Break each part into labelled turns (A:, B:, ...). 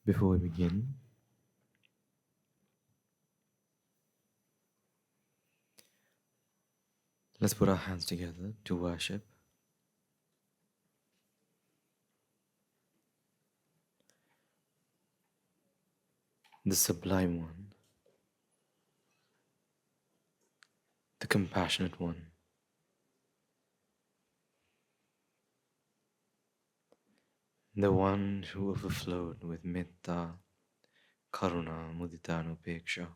A: Before we begin, let's put our hands together to worship the Sublime One, the Compassionate One, the One who overflowed with Metta, Karuna, Mudita and Upeksha.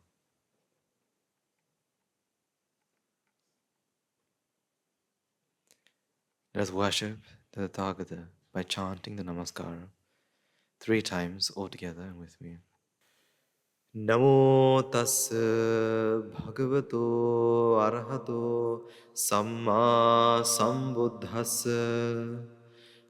A: Let us worship the Tathagata by chanting the Namaskara 3 times altogether with me. Namo tassa bhagavato arahato samma sambuddhassa.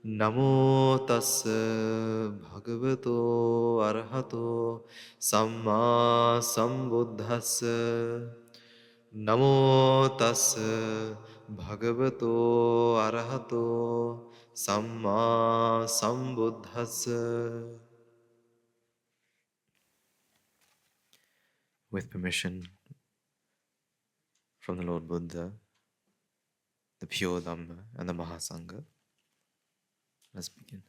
A: Namo tassa bhagavato arahato samma sambuddhassa. Namo tassa bhagavato arahato samma sambuddhassa. With permission from the Lord Buddha, the pure Dhamma and the Mahasangha, let's begin.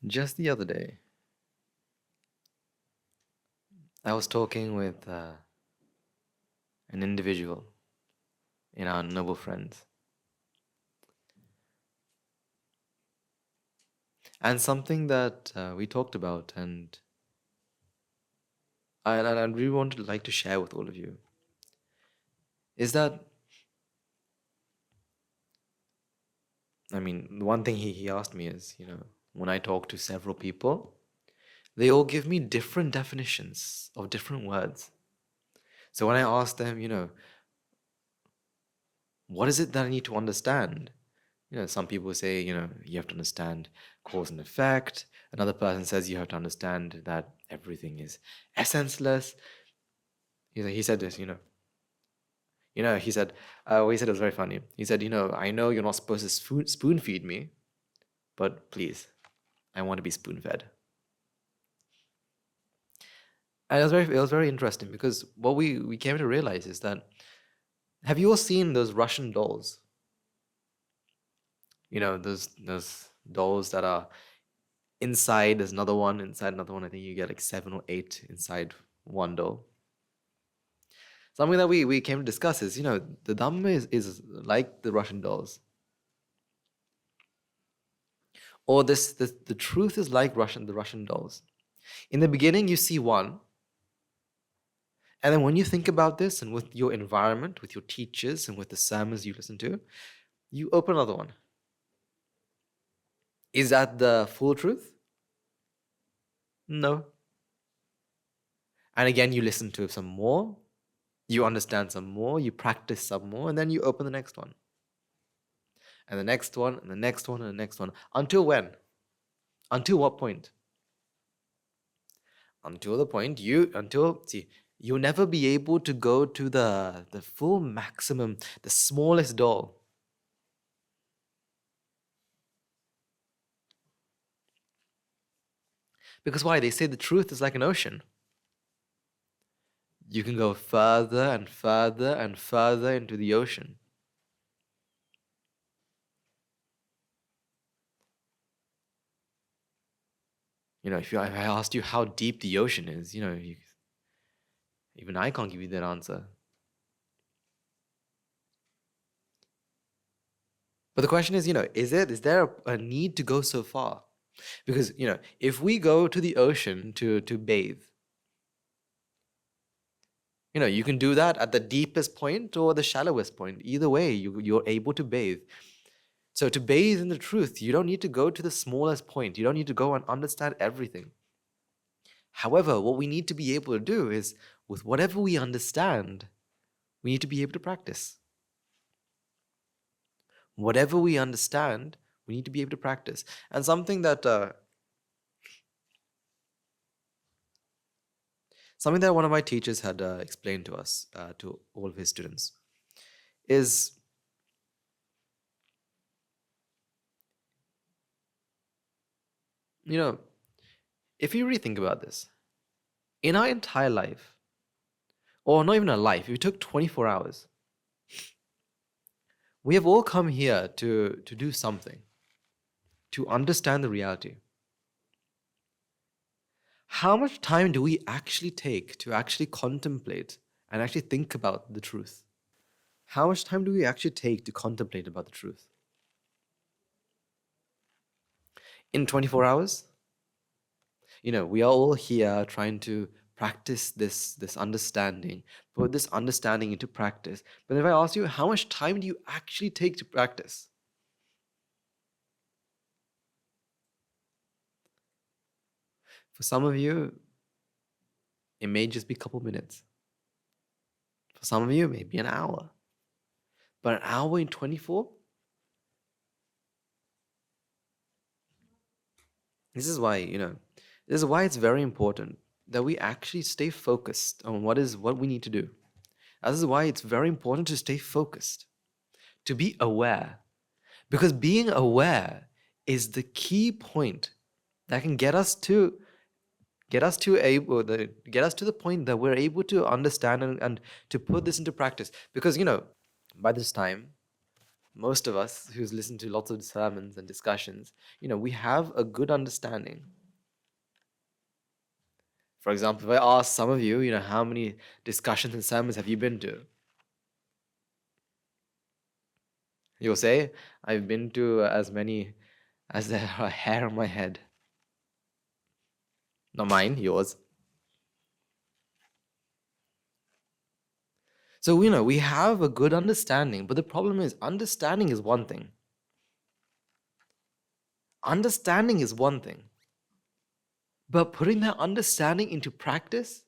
A: Just the other day, I was talking with an individual in our noble friends. And something that we talked about and I really like to share with all of you is that, the one thing he asked me is, when I talk to several people, they all give me different definitions of different words. So when I ask them, what is it that I need to understand? Some people say, you have to understand cause and effect. Another person says you have to understand that everything is essenceless. He said this, he said, what he said was very funny. He said, I know you're not supposed to spoon feed me, but please, I want to be spoon fed. And it was very interesting because what we came to realize is that, have you all seen those Russian dolls? Those dolls that are inside, there's another one, inside another one. I think you get like 7 or 8 inside one doll. Something that we came to discuss is, the Dhamma is like the Russian dolls. Or the truth is like the Russian dolls. In the beginning, you see one. And then when you think about this and with your environment, with your teachers and with the sermons you listen to, you open another one. Is that the full truth? No. And again, you listen to some more, you understand some more, you practice some more, and then you open the next one. And the next one, and the next one, and the next one. Until when? Until what point? Until the point you'll never be able to go to the full maximum, the smallest doll. Because why? They say the truth is like an ocean. You can go further and further and further into the ocean. If I asked you how deep the ocean is, even I can't give you that answer. But the question is, is there a need to go so far? Because, if we go to the ocean to bathe, you can do that at the deepest point or the shallowest point. Either way, you're able to bathe. So to bathe in the truth, you don't need to go to the smallest point. You don't need to go and understand everything. However, what we need to be able to do is, with whatever we understand, we need to be able to practice. Whatever we understand, we need to be able to practice. And something that one of my teachers had explained to us, to all of his students, is if you really think about this, in our entire life, or not even a life, if you took 24 hours, we have all come here to do something, to understand the reality. How much time do we actually take to actually contemplate and actually think about the truth? How much time do we actually take to contemplate about the truth? In 24 hours? We are all here trying to practice this understanding, put this understanding into practice. But if I ask you, how much time do you actually take to practice? For some of you, it may just be a couple minutes. For some of you, maybe an hour. But an hour in 24? This is why, it's very important that we actually stay focused on what we need to do. This is why it's very important to stay focused, to be aware. Because being aware is the key point that can get us to the point that we're able to understand and to put this into practice. Because by this time, most of us who's listened to lots of sermons and discussions, we have a good understanding. For example, if I ask some of you, how many discussions and sermons have you been to? You'll say, I've been to as many as there are hair on my head. Not mine, yours. So, we have a good understanding, but the problem is, understanding is one thing. Understanding is one thing. But putting that understanding into practice,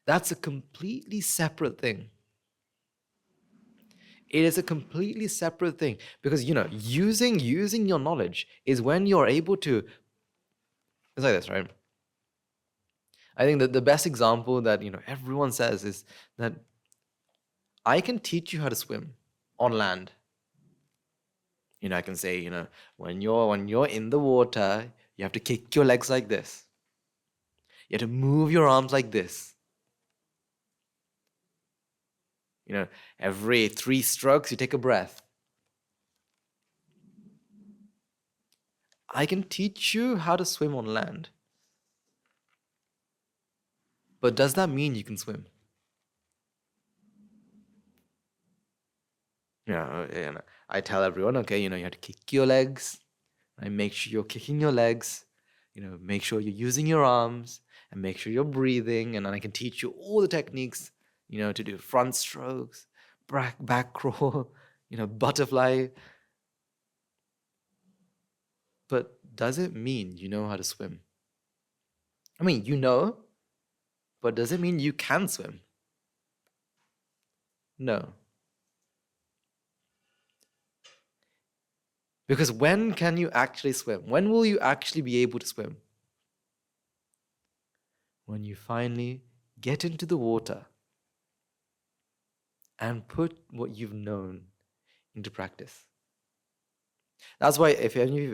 A: that's a completely separate thing. It is a completely separate thing. Because, using your knowledge is when you're able to... It's like this, right? I think that the best example that, everyone says is that I can teach you how to swim on land. I can say, when you're in the water, you have to kick your legs like this. You have to move your arms like this. Every 3 strokes, you take a breath. I can teach you how to swim on land. But does that mean you can swim? I tell everyone, okay, you have to kick your legs. Right? Make sure you're kicking your legs. Make sure you're using your arms. And make sure you're breathing. And then I can teach you all the techniques, to do front strokes, back crawl, butterfly. But does it mean you know how to swim? I mean, but does it mean you can swim? No. Because when can you actually swim? When will you actually be able to swim? When you finally get into the water and put what you've known into practice. That's why if any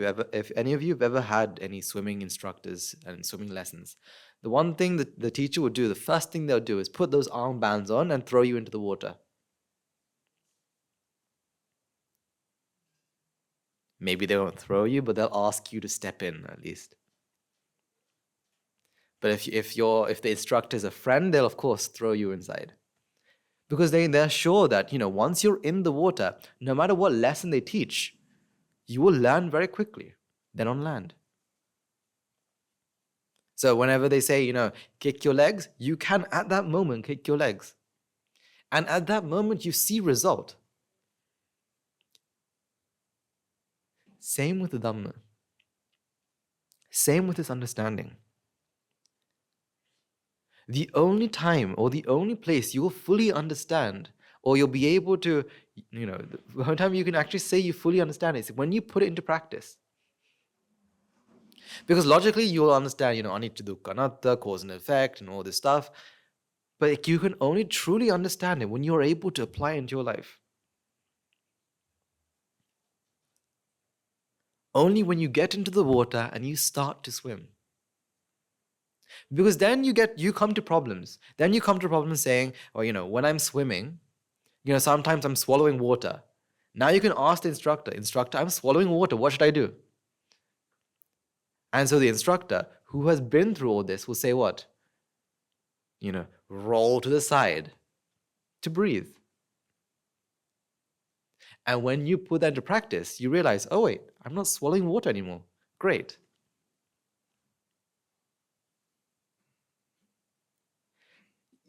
A: of you have ever had any swimming instructors and swimming lessons, the one thing that the teacher would do, the first thing they'll do is put those armbands on and throw you into the water. Maybe they won't throw you, but they'll ask you to step in at least. But if the instructor is a friend, they'll of course throw you inside. Because they're sure that, once you're in the water, no matter what lesson they teach, you will learn very quickly than on land. So whenever they say, kick your legs, you can at that moment kick your legs. And at that moment, you see result. Same with the Dhamma. Same with this understanding. The only time or the only place you will fully understand, or you'll be able to, the only time you can actually say you fully understand is when you put it into practice. Because logically, you will understand, Anicca, Dukkha, Anatta, cause and effect, and all this stuff. But you can only truly understand it when you're able to apply it into your life. only when you get into the water and you start to swim. Because then you come to problems. Then you come to problems saying, when I'm swimming, sometimes I'm swallowing water. Now you can ask the instructor, I'm swallowing water, what should I do? And so the instructor, who has been through all this, will say what? Roll to the side to breathe. And when you put that into practice, you realize, oh wait, I'm not swallowing water anymore. Great.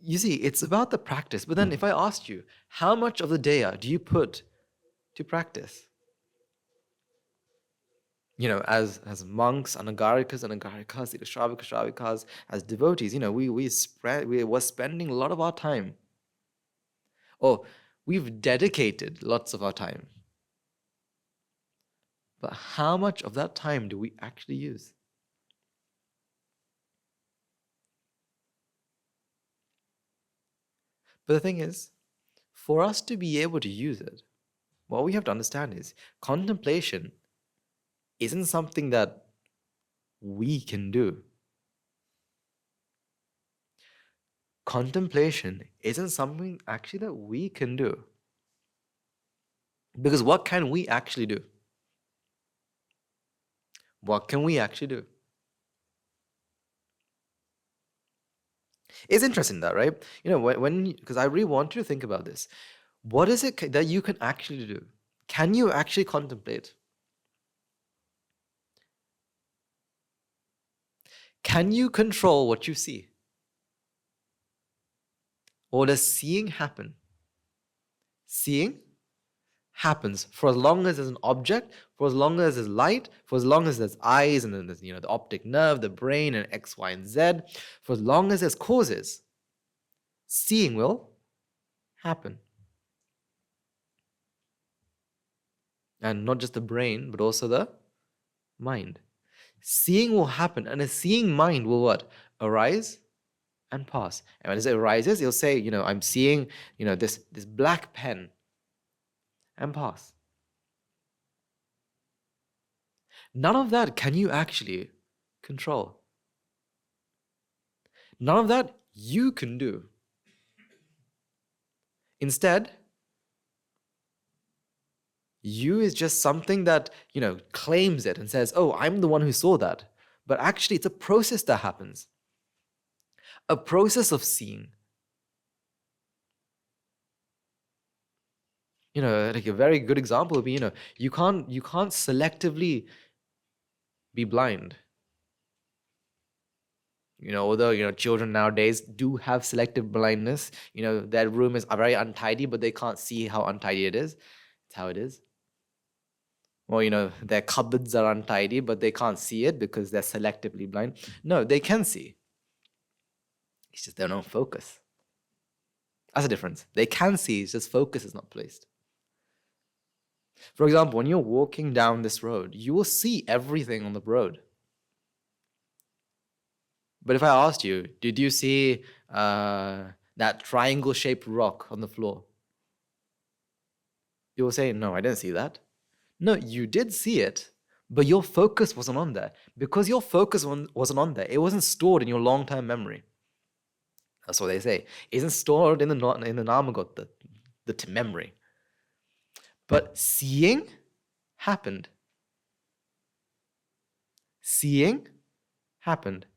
A: You see, it's about the practice. But then if I asked you, how much of the day do you put to practice? As monks, anagarikas, shravikas, as devotees, we were spending a lot of our time. Or we've dedicated lots of our time. But how much of that time do we actually use? But the thing is, for us to be able to use it, what we have to understand is contemplation isn't something that we can do. Contemplation isn't something actually that we can do. Because what can we actually do? What can we actually do? It's interesting that, right? Because I really want you to think about this. What is it that you can actually do? Can you actually contemplate? Can you control what you see? Or does seeing happen? Seeing happens for as long as there's an object, for as long as there's light, for as long as there's eyes, and then there's the optic nerve, the brain, and X, Y, and Z. For as long as there's causes, seeing will happen. And not just the brain, but also the mind. Seeing will happen, and a seeing mind will what? Arise and pass. And when it arises, it'll say, I'm seeing, this black pen, and pass. None of that can you actually control. None of that you can do. Instead, you is just something that, claims it and says, oh, I'm the one who saw that. But actually, it's a process that happens. A process of seeing. Like a very good example would be, you can't selectively be blind. Although, children nowadays do have selective blindness, their room is very untidy, but they can't see how untidy it is. It's how it is. Or, their cupboards are untidy, but they can't see it because they're selectively blind. No, they can see. It's just they don't focus. That's the difference. They can see, it's just focus is not placed. For example, when you're walking down this road, you will see everything on the road. But if I asked you, did you see that triangle-shaped rock on the floor? You will say, no, I didn't see that. No, you did see it, but your focus wasn't on there. Because your focus wasn't on there, it wasn't stored in your long-term memory. That's what they say. It isn't stored in the Namagot, the memory. But seeing happened. Seeing happened.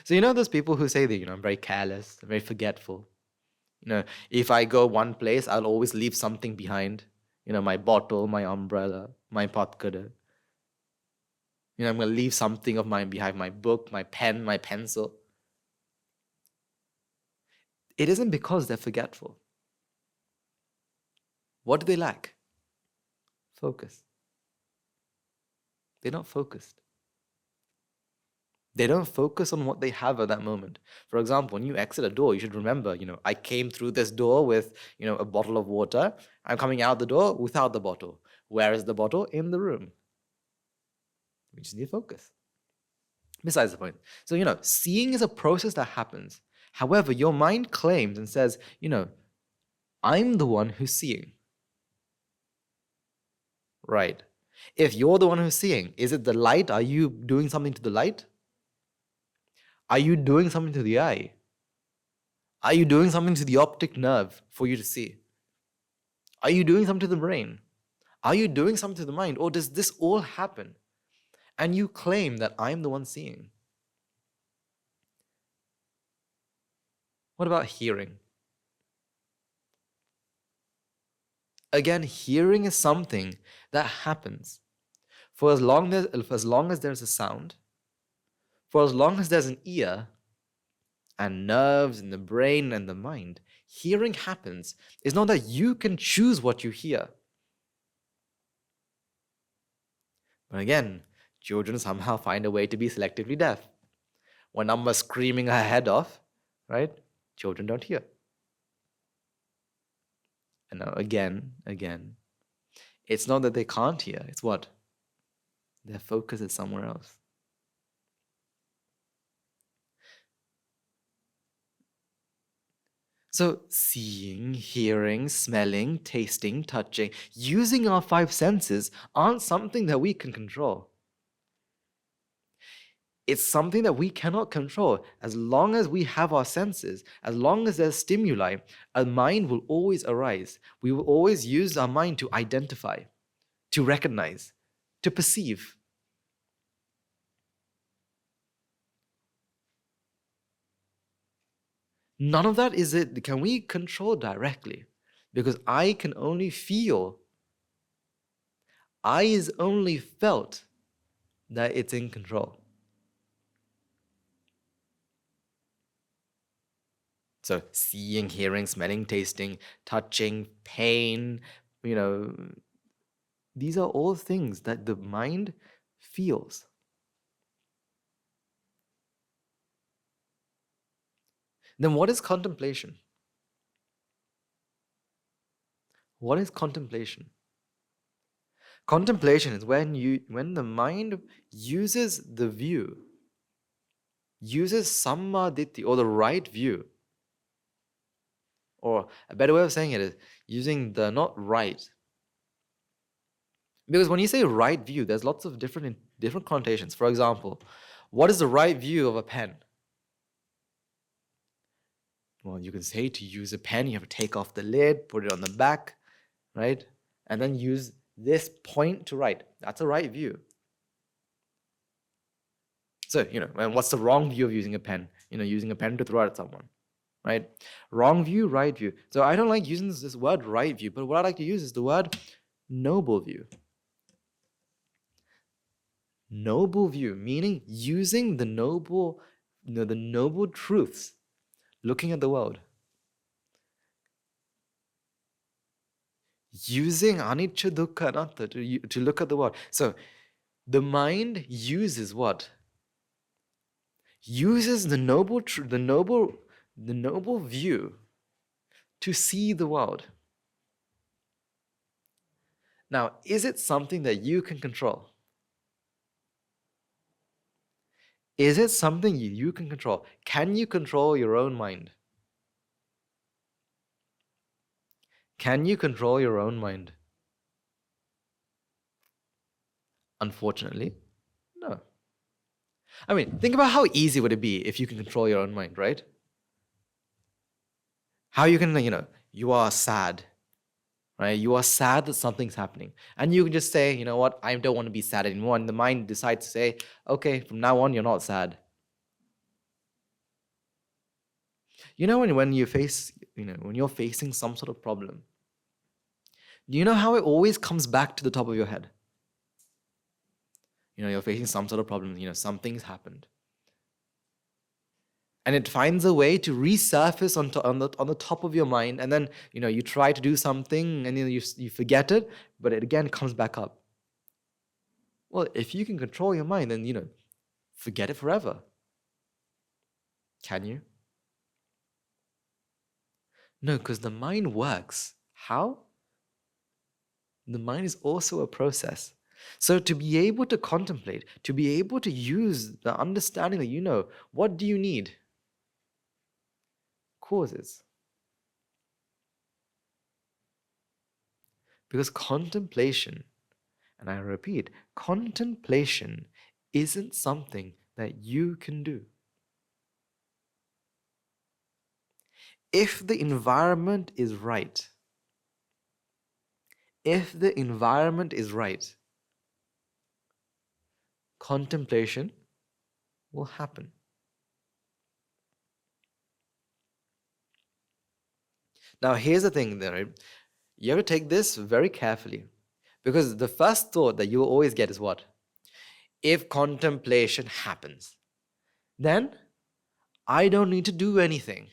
A: So those people who say that, I'm very careless, I'm very forgetful. If I go one place, I'll always leave something behind. My bottle, my umbrella, my patkada. I'm going to leave something of mine behind, my book, my pen, my pencil. It isn't because they're forgetful. What do they lack? Focus. They're not focused. They don't focus on what they have at that moment. For example, when you exit a door, you should remember, I came through this door with, a bottle of water. I'm coming out the door without the bottle. Where is the bottle? In the room. We just need focus. Besides the point. So, seeing is a process that happens. However, your mind claims and says, I'm the one who's seeing. Right. If you're the one who's seeing, is it the light? Are you doing something to the light? Are you doing something to the eye? Are you doing something to the optic nerve for you to see? Are you doing something to the brain? Are you doing something to the mind? Or does this all happen and you claim that I'm the one seeing? What about hearing? Again, hearing is something that happens for as long as there's a sound, for as long as there's an ear and nerves in the brain and the mind. Hearing happens. It's not that you can choose what you hear. But again, children somehow find a way to be selectively deaf. When Amma's screaming her head off, right? Children don't hear. And now again, it's not that they can't hear. It's what? Their focus is somewhere else. So seeing, hearing, smelling, tasting, touching, using our five senses aren't something that we can control. It's something that we cannot control. As long as we have our senses, as long as there's stimuli, a mind will always arise. We will always use our mind to identify, to recognize, to perceive. None of that can we control directly, because I can only feel. I is only felt that it's in control. So seeing, hearing, smelling, tasting, touching, pain, these are all things that the mind feels. Then what is contemplation? What is contemplation? Contemplation is when the mind uses the view, uses sammaditthi, or the right view. Or a better way of saying it is using the not right. Because when you say right view, there's lots of different connotations. For example, what is the right view of a pen? Well, you can say to use a pen, you have to take off the lid, put it on the back, right? And then use this point to write. That's a right view. So, and what's the wrong view of using a pen? Using a pen to throw at someone, right? Wrong view, right view. So I don't like using this word right view, but what I like to use is the word noble view. Noble view, meaning using the noble truths, looking at the world. Using anicca, dukkha, anatta to look at the world. So the mind uses what? Uses the noble view to see the world. Now, is it something that you can control? Is it something you can control? Can you control your own mind? Can you control your own mind? Unfortunately, no. I mean, think about how easy would it be if you can control your own mind, right? How you can, you are sad, right? You are sad that something's happening. And you can just say, you know what, I don't want to be sad anymore. And the mind decides to say, okay, from now on, you're not sad. When you face, when you're facing some sort of problem, do you know how it always comes back to the top of your head? You're facing some sort of problem, something's happened. And it finds a way to resurface on the top of your mind, and then you try to do something, and you forget it, but it again comes back up. Well, if you can control your mind, then forget it forever. Can you? No, because the mind works. How? The mind is also a process. So to be able to contemplate, to be able to use the understanding that what do you need? Causes. Because contemplation And I repeat, contemplation isn't something that you can do. If the environment is right, contemplation will happen. Now, here's the thing, right? You have to take this very carefully, because the first thought that you'll always get is what? If contemplation happens, then I don't need to do anything,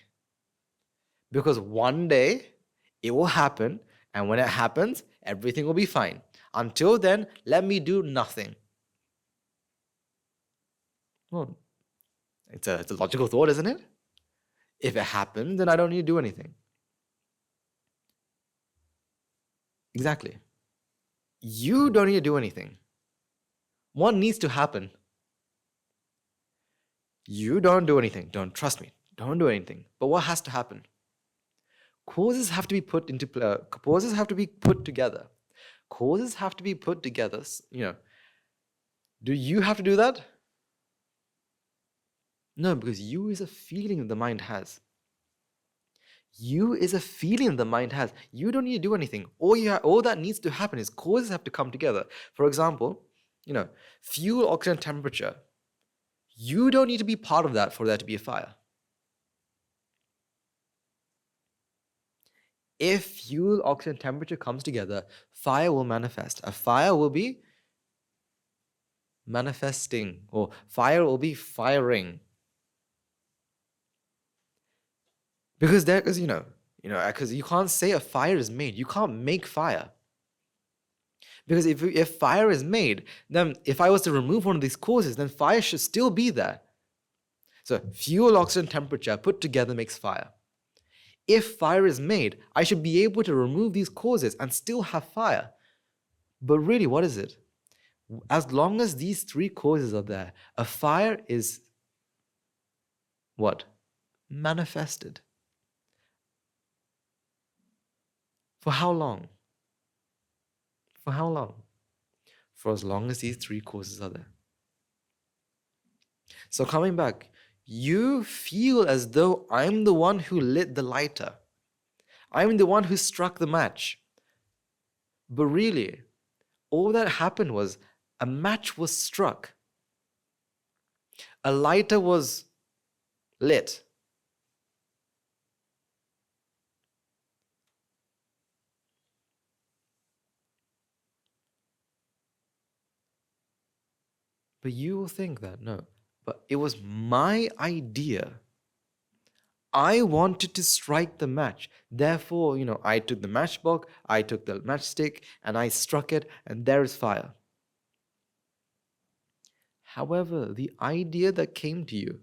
A: because one day it will happen, and when it happens, everything will be fine. Until then, let me do nothing. Well, it's a logical thought, isn't it? If it happens, then I don't need to do anything. Exactly. You don't need to do anything. What needs to happen? You don't do anything. Don't trust me. Don't do anything. But what has to happen? Causes have to be put together. Causes have to be put together. Do you have to do that? No, because you is a feeling the mind has. You don't need to do anything. All that needs to happen is causes have to come together. For example, fuel, oxygen, temperature. You don't need to be part of that for there to be a fire. If fuel, oxygen, temperature comes together, fire will manifest. A fire will be manifesting, or fire will be firing. Because you can't say a fire is made. You can't make fire. Because if fire is made, then if I was to remove one of these causes, then fire should still be there. So fuel, oxygen, temperature put together makes fire. If fire is made, I should be able to remove these causes and still have fire. But really, what is it? As long as these three causes are there, a fire is what? Manifested. For how long? For how long? For as long as these three causes are there. So coming back, you feel as though I'm the one who lit the lighter. I'm the one who struck the match. But really, all that happened was a match was struck. A lighter was lit. But you will think that, no, but it was my idea. I wanted to strike the match. Therefore, I took the matchbox, I took the matchstick, and I struck it, and there is fire. However, the idea that came to you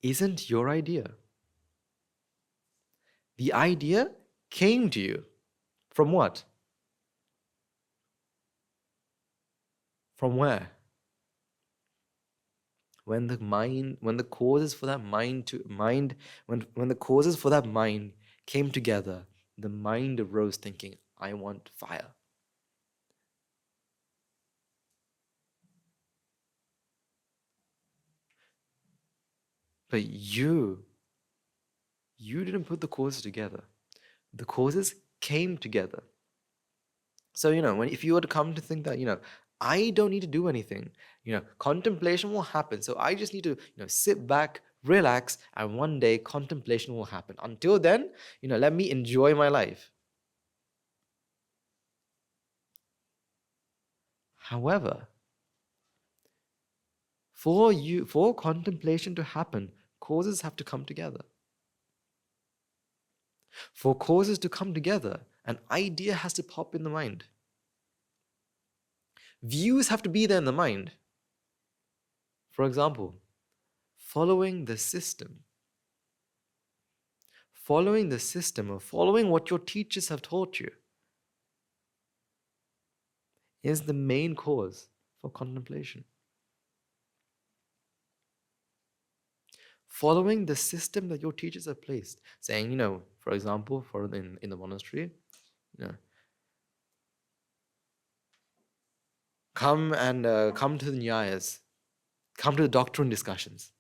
A: isn't your idea. The idea came to you from what? From where? When the causes for that mind came together, the mind arose thinking, I want fire. But you didn't put the causes together. The causes came together. So, if you were to come to think that, I don't need to do anything, contemplation will happen. So I just need to, sit back, relax, and one day contemplation will happen. Until then, let me enjoy my life. However, for contemplation to happen, causes have to come together. For causes to come together, an idea has to pop in the mind. Views have to be there in the mind. For example, following the system or following what your teachers have taught you is the main cause for contemplation. Following the system that your teachers have placed, saying, for example, in the monastery, come to the Nyayas, come to the doctrine discussions.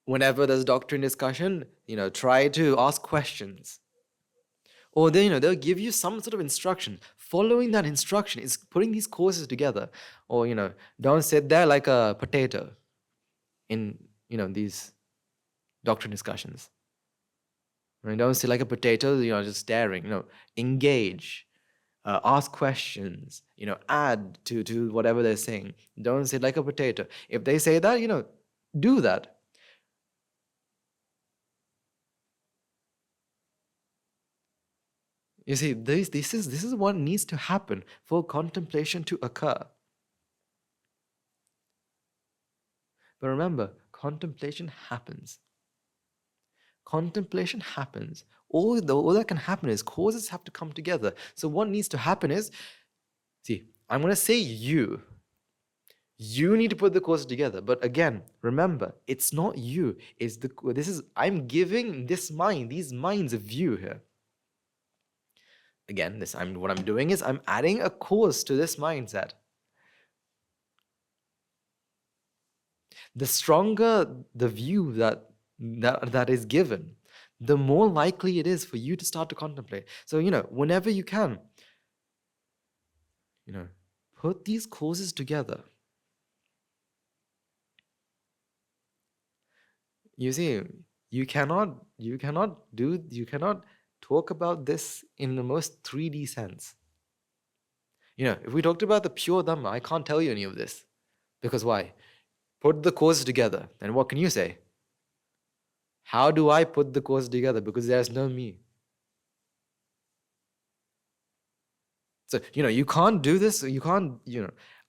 A: Whenever there's a doctrine discussion, try to ask questions. Or they'll give you some sort of instruction. Following that instruction is putting these courses together. Or, don't sit there like a potato in, these doctrine discussions. Right? Don't sit like a potato, just staring. Engage. Ask questions. Add to whatever they're saying. Don't sit like a potato. If they say that, do that. You see, this is what needs to happen for contemplation to occur. But remember, contemplation happens. Contemplation happens. All that can happen is causes have to come together. So what needs to happen is, see, I'm going to say you. You need to put the causes together. But again, remember, it's not you. I'm giving these minds a view here. Again, what I'm doing is I'm adding a cause to this mindset. The stronger the view that is given, the more likely it is for you to start to contemplate. So, whenever you can, put these causes together. You see, you cannot talk about this in the most 3D sense. If we talked about the pure Dhamma, I can't tell you any of this. Because why? Put the causes together. And what can you say? How do I put the causes together? Because there's no me. So, you can't do this. You can't,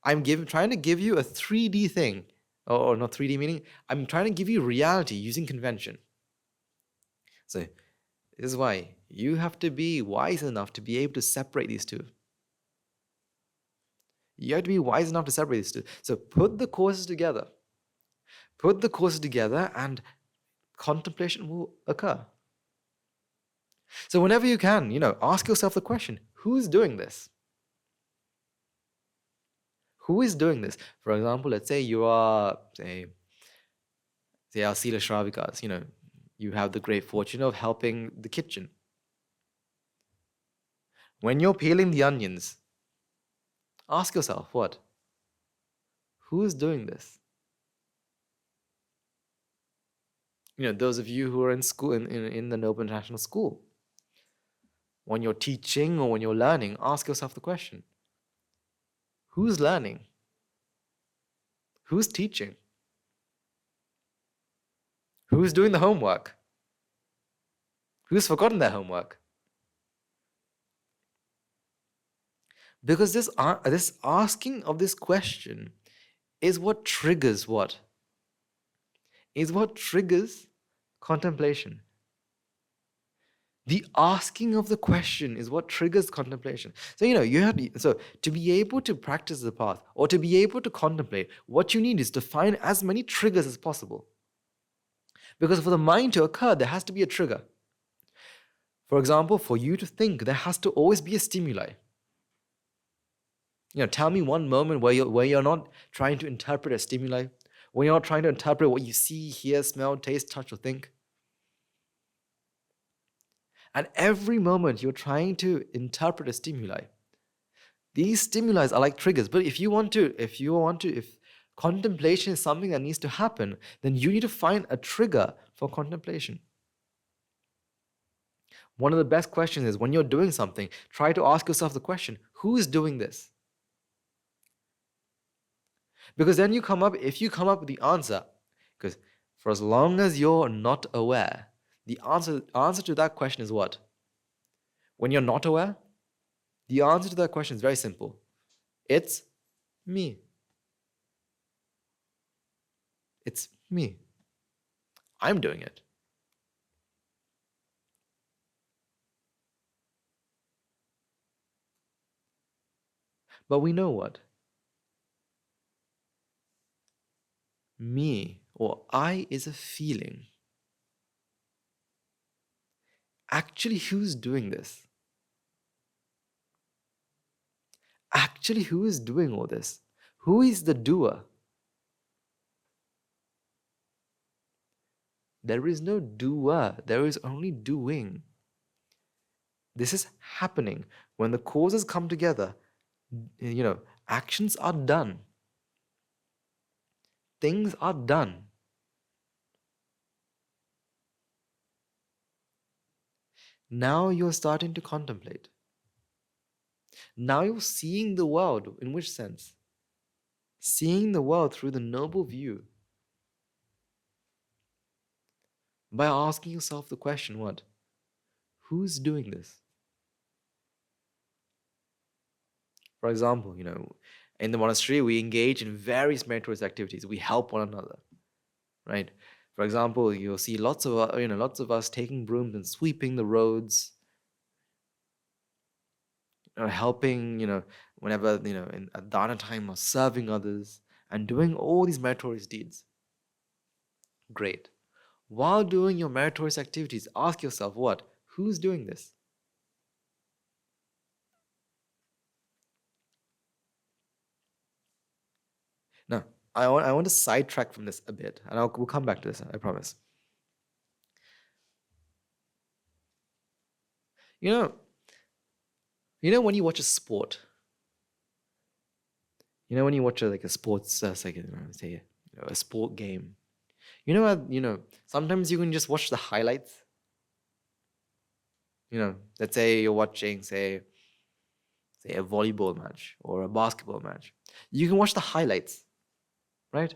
A: I'm trying to give you a 3D thing. Or not 3D meaning. I'm trying to give you reality using convention. So, this is why you have to be wise enough to be able to separate these two. You have to be wise enough to separate these two. So put the courses together. Put the courses together and contemplation will occur. So whenever you can, ask yourself the question, who's doing this? Who is doing this? For example, let's say you are, say our Sila Shravikas, you have the great fortune of helping the kitchen. When you're peeling the onions, ask yourself, what? Who is doing this? Those of you who are in school, in the Noble International School, when you're teaching or when you're learning, ask yourself the question, who's learning? Who's teaching? Who's doing the homework? Who's forgotten their homework? Because this asking of this question is what triggers what? Is what triggers contemplation. The asking of the question is what triggers contemplation. So, to be able to practice the path or to be able to contemplate, what you need is to find as many triggers as possible. Because for the mind to occur, there has to be a trigger. For example, for you to think, there has to always be a stimuli. Tell me one moment where you're not trying to interpret a stimuli, when you're not trying to interpret what you see, hear, smell, taste, touch, or think. And every moment you're trying to interpret a stimuli. These stimuli are like triggers. But if contemplation is something that needs to happen, then you need to find a trigger for contemplation. One of the best questions is when you're doing something, try to ask yourself the question, who is doing this? Because then if you come up with the answer, because for as long as you're not aware, the answer to that question is what? When you're not aware, the answer to that question is very simple. It's me. It's me. I'm doing it. But we know what? Me or I is a feeling. Actually, who's doing this? actually, who is doing all this? Who is the doer? There is no doer. There is only doing. This is happening. When the causes come together, actions are done. Things are done. Now you're starting to contemplate. Now you're seeing the world. In which sense? Seeing the world through the noble view. By asking yourself the question, what? Who's doing this? For example, in the monastery, we engage in various meritorious activities. We help one another, right? For example, you'll see lots of us taking brooms and sweeping the roads, helping, whenever, in at dana time, or serving others and doing all these meritorious deeds. Great. While doing your meritorious activities, ask yourself, what? Who's doing this? Now, I want to sidetrack from this a bit, and we'll come back to this, I promise. You know when you watch a sport, when you watch a sports, say a sport game, sometimes you can just watch the highlights. Let's say you're watching, say a volleyball match or a basketball match. You can watch the highlights, right?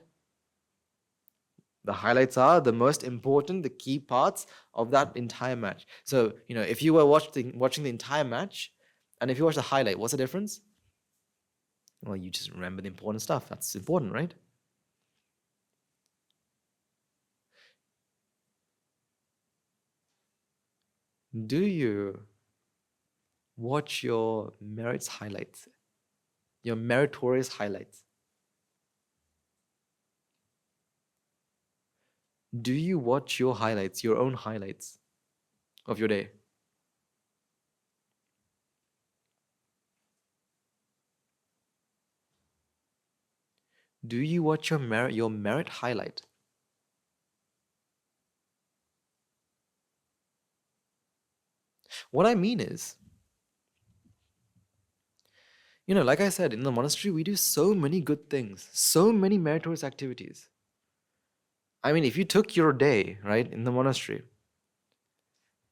A: The highlights are the most important, the key parts of that entire match. So, if you were watching the entire match, and if you watch the highlight, what's the difference? Well, you just remember the important stuff. That's important, right? Do you watch your merits highlights, your meritorious highlights? Do you watch your highlights, your own highlights of your day? Do you watch your merit highlight? What I mean is, like I said, in the monastery, we do so many good things, so many meritorious activities. I mean, if you took your day, right, in the monastery,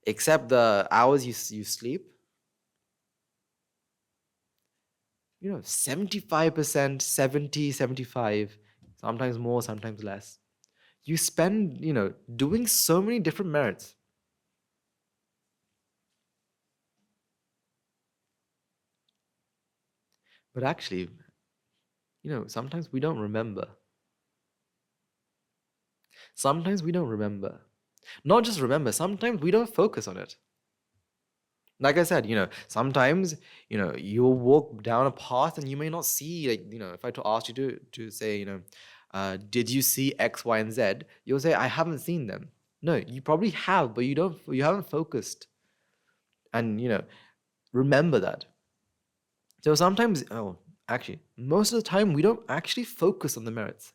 A: except the hours you sleep, 75%, 70, 75, sometimes more, sometimes less. You spend, doing so many different merits. But actually, sometimes we don't remember. Sometimes we don't remember. Not just remember, sometimes we don't focus on it. Like I said, sometimes, you'll walk down a path and you may not see, if I ask you to say, did you see X, Y, and Z? You'll say, I haven't seen them. No, you probably have, but you haven't focused. And, remember that. So sometimes, actually, most of the time, we don't actually focus on the merits.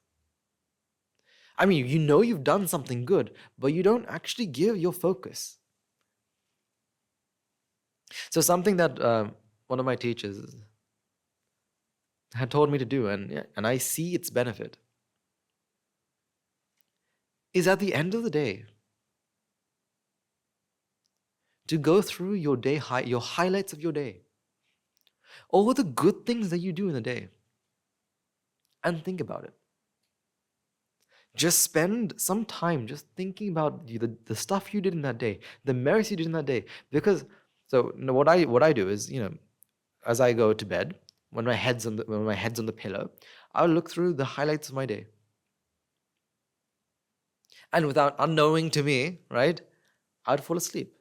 A: I mean, you've done something good, but you don't actually give your focus. So something that one of my teachers had told me to do, and I see its benefit, is at the end of the day, to go through your day, your highlights of your day, all the good things that you do in the day, and think about it. Just spend some time just thinking about the stuff you did in that day, the merits you did in that day. Because what I do is, as I go to bed, when my head's on the pillow, I'll look through the highlights of my day. And without unknowing to me, right, I'd fall asleep.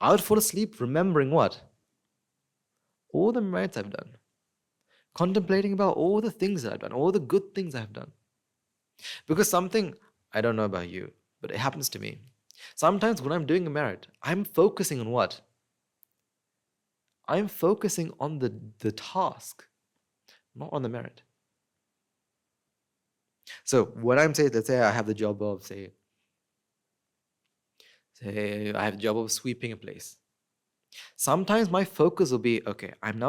A: I would fall asleep remembering what? All the merits I've done. Contemplating about all the things that I've done, all the good things I've done. Because something, I don't know about you, but it happens to me. Sometimes when I'm doing a merit, I'm focusing on what? I'm focusing on the task, not on the merit. So when I'm saying, let's say I have the job of, say I have the job of sweeping a place. Sometimes my focus will be, okay, I have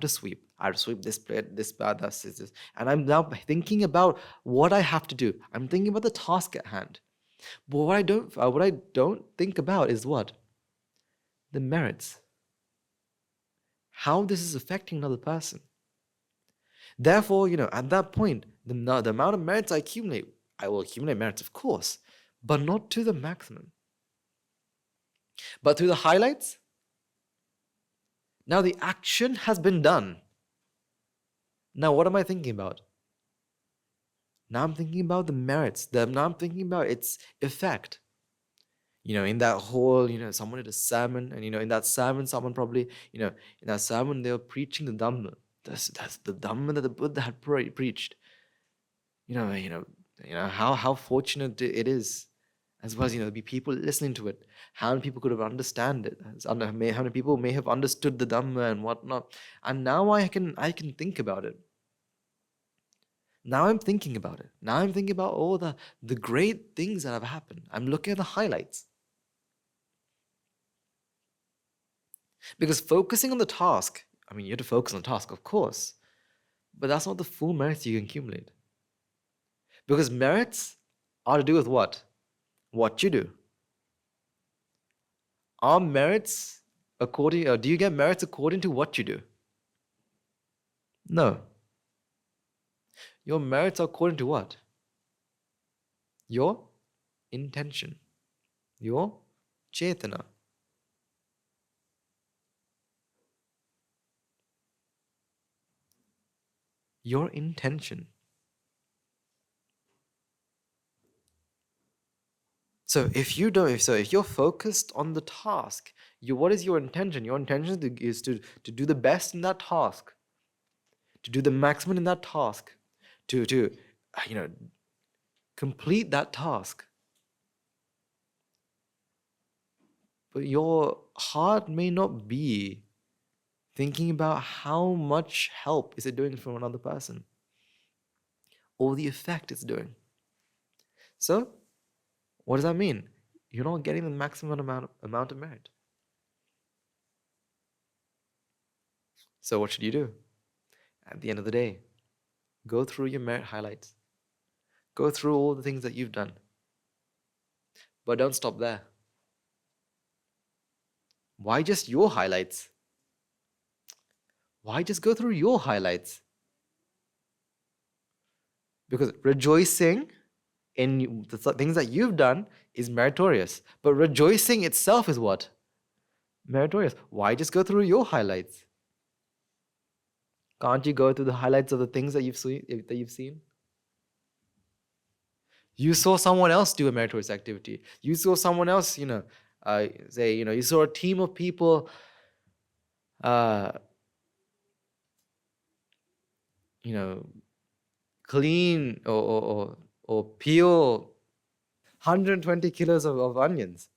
A: to sweep. I have to sweep this plate, this bad, this. And I'm now thinking about what I have to do. I'm thinking about the task at hand. But what I don't think about is what? The merits. How this is affecting another person. Therefore, at that point, the amount of merits I will accumulate merits, of course, but not to the maximum. But through the highlights, now the action has been done. Now what am I thinking about? Now I'm thinking about the merits. Now I'm thinking about its effect. In that whole, someone did a sermon, and in that sermon, someone probably, in that sermon, they were preaching the Dhamma. That's the Dhamma that the Buddha had preached. How fortunate it is, as well as there'll be people listening to it. How many people could have understand it? How many people may have understood the Dhamma and whatnot? And now I can think about it. Now I'm thinking about it. Now I'm thinking about all the great things that have happened. I'm looking at the highlights. Because focusing on the task, you have to focus on the task, of course, but that's not the full merits you can accumulate. Because merits are to do with what? What you do. Are merits do you get merits according to what you do? No. Your merits are according to what? Your intention. Your Chetana. Your intention. So if you're focused on the task, what is your intention? Your intention is to do the best in that task, to do the maximum in that task, to complete that task. But your heart may not be thinking about how much help is it doing for another person, or the effect it's doing. So, what does that mean? You're not getting the maximum amount of merit. So what should you do? At the end of the day, go through your merit highlights. Go through all the things that you've done. But don't stop there. Why just your highlights? Why just go through your highlights? Because rejoicing in the things that you've done is meritorious. But rejoicing itself is what? Meritorious. Why just go through your highlights? Can't you go through the highlights of the things that you've seen? You saw someone else do a meritorious activity. You saw someone else, you saw a team of people, clean or peel 120 kilos of onions.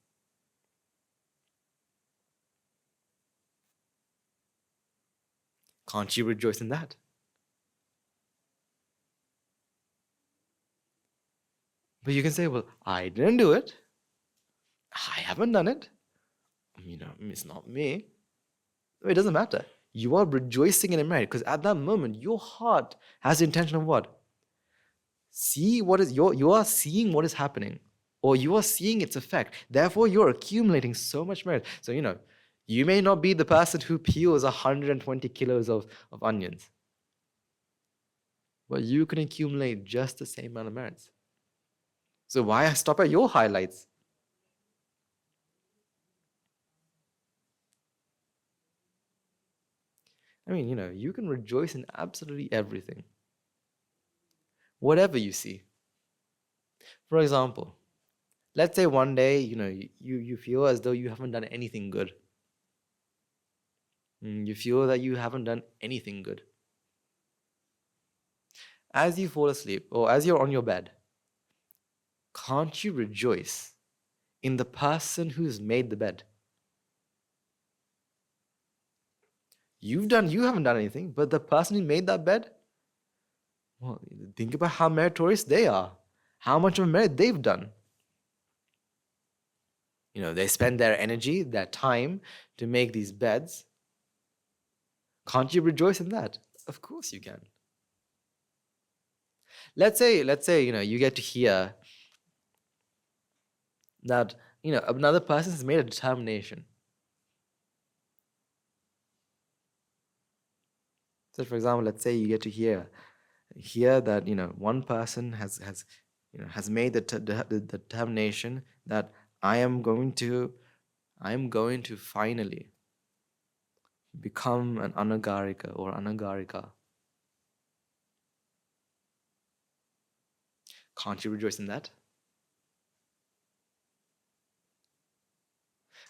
A: Can't you rejoice in that? But you can say, well, I didn't do it. I haven't done it. It's not me. It doesn't matter. You are rejoicing in a merit because at that moment, your heart has the intention of what? You are seeing what is happening, or you are seeing its effect. Therefore, you're accumulating so much merit. So, you may not be the person who peels 120 kilos of onions, but you can accumulate just the same amount of merits. So why stop at your highlights? You can rejoice in absolutely everything. Whatever you see. For example, let's say one day, you feel as though you haven't done anything good. You feel that you haven't done anything good. As you fall asleep, or as you're on your bed, can't you rejoice in the person who's made the bed? You haven't done anything, but the person who made that bed, well, think about how meritorious they are, how much of merit they've done. They spend their energy, their time to make these beds. Can't you rejoice in that? Of course you can. Let's say, you get to hear that, another person has made a determination. So, for example, let's say you get to hear that, one person has made the determination that I am going to finally become an anagarika or anagarika. Can't you rejoice in that?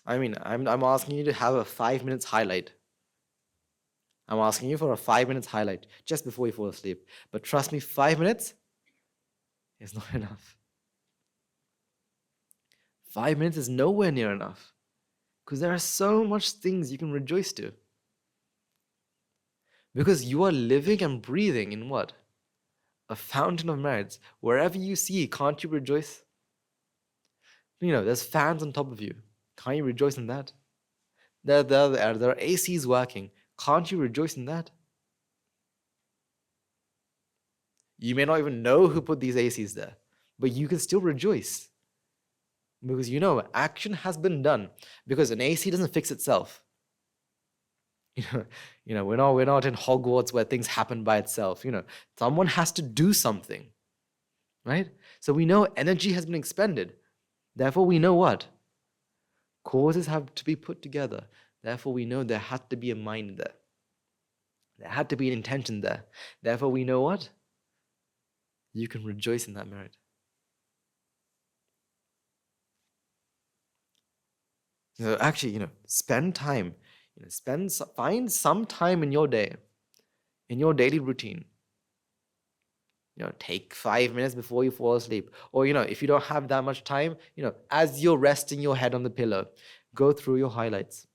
A: I mean, I'm asking you to have a 5 minutes highlight. I'm asking you for a 5 minutes highlight just before you fall asleep. But trust me, 5 minutes is not enough. 5 minutes is nowhere near enough, because there are so much things you can rejoice to. Because you are living and breathing in what? A fountain of merits. Wherever you see, can't you rejoice? There's fans on top of you. Can't you rejoice in that? There are ACs working. Can't you rejoice in that? You may not even know who put these ACs there, but you can still rejoice. Because action has been done. Because an AC doesn't fix itself. We're not in Hogwarts where things happen by itself. Someone has to do something, right? So we know energy has been expended. Therefore, we know what? Causes have to be put together. Therefore, we know there had to be a mind there. There had to be an intention there. Therefore, we know what? You can rejoice in that merit. So actually, spend time. Find some time in your day, in your daily routine. Take 5 minutes before you fall asleep. Or, if you don't have that much time, as you're resting your head on the pillow, go through your highlights.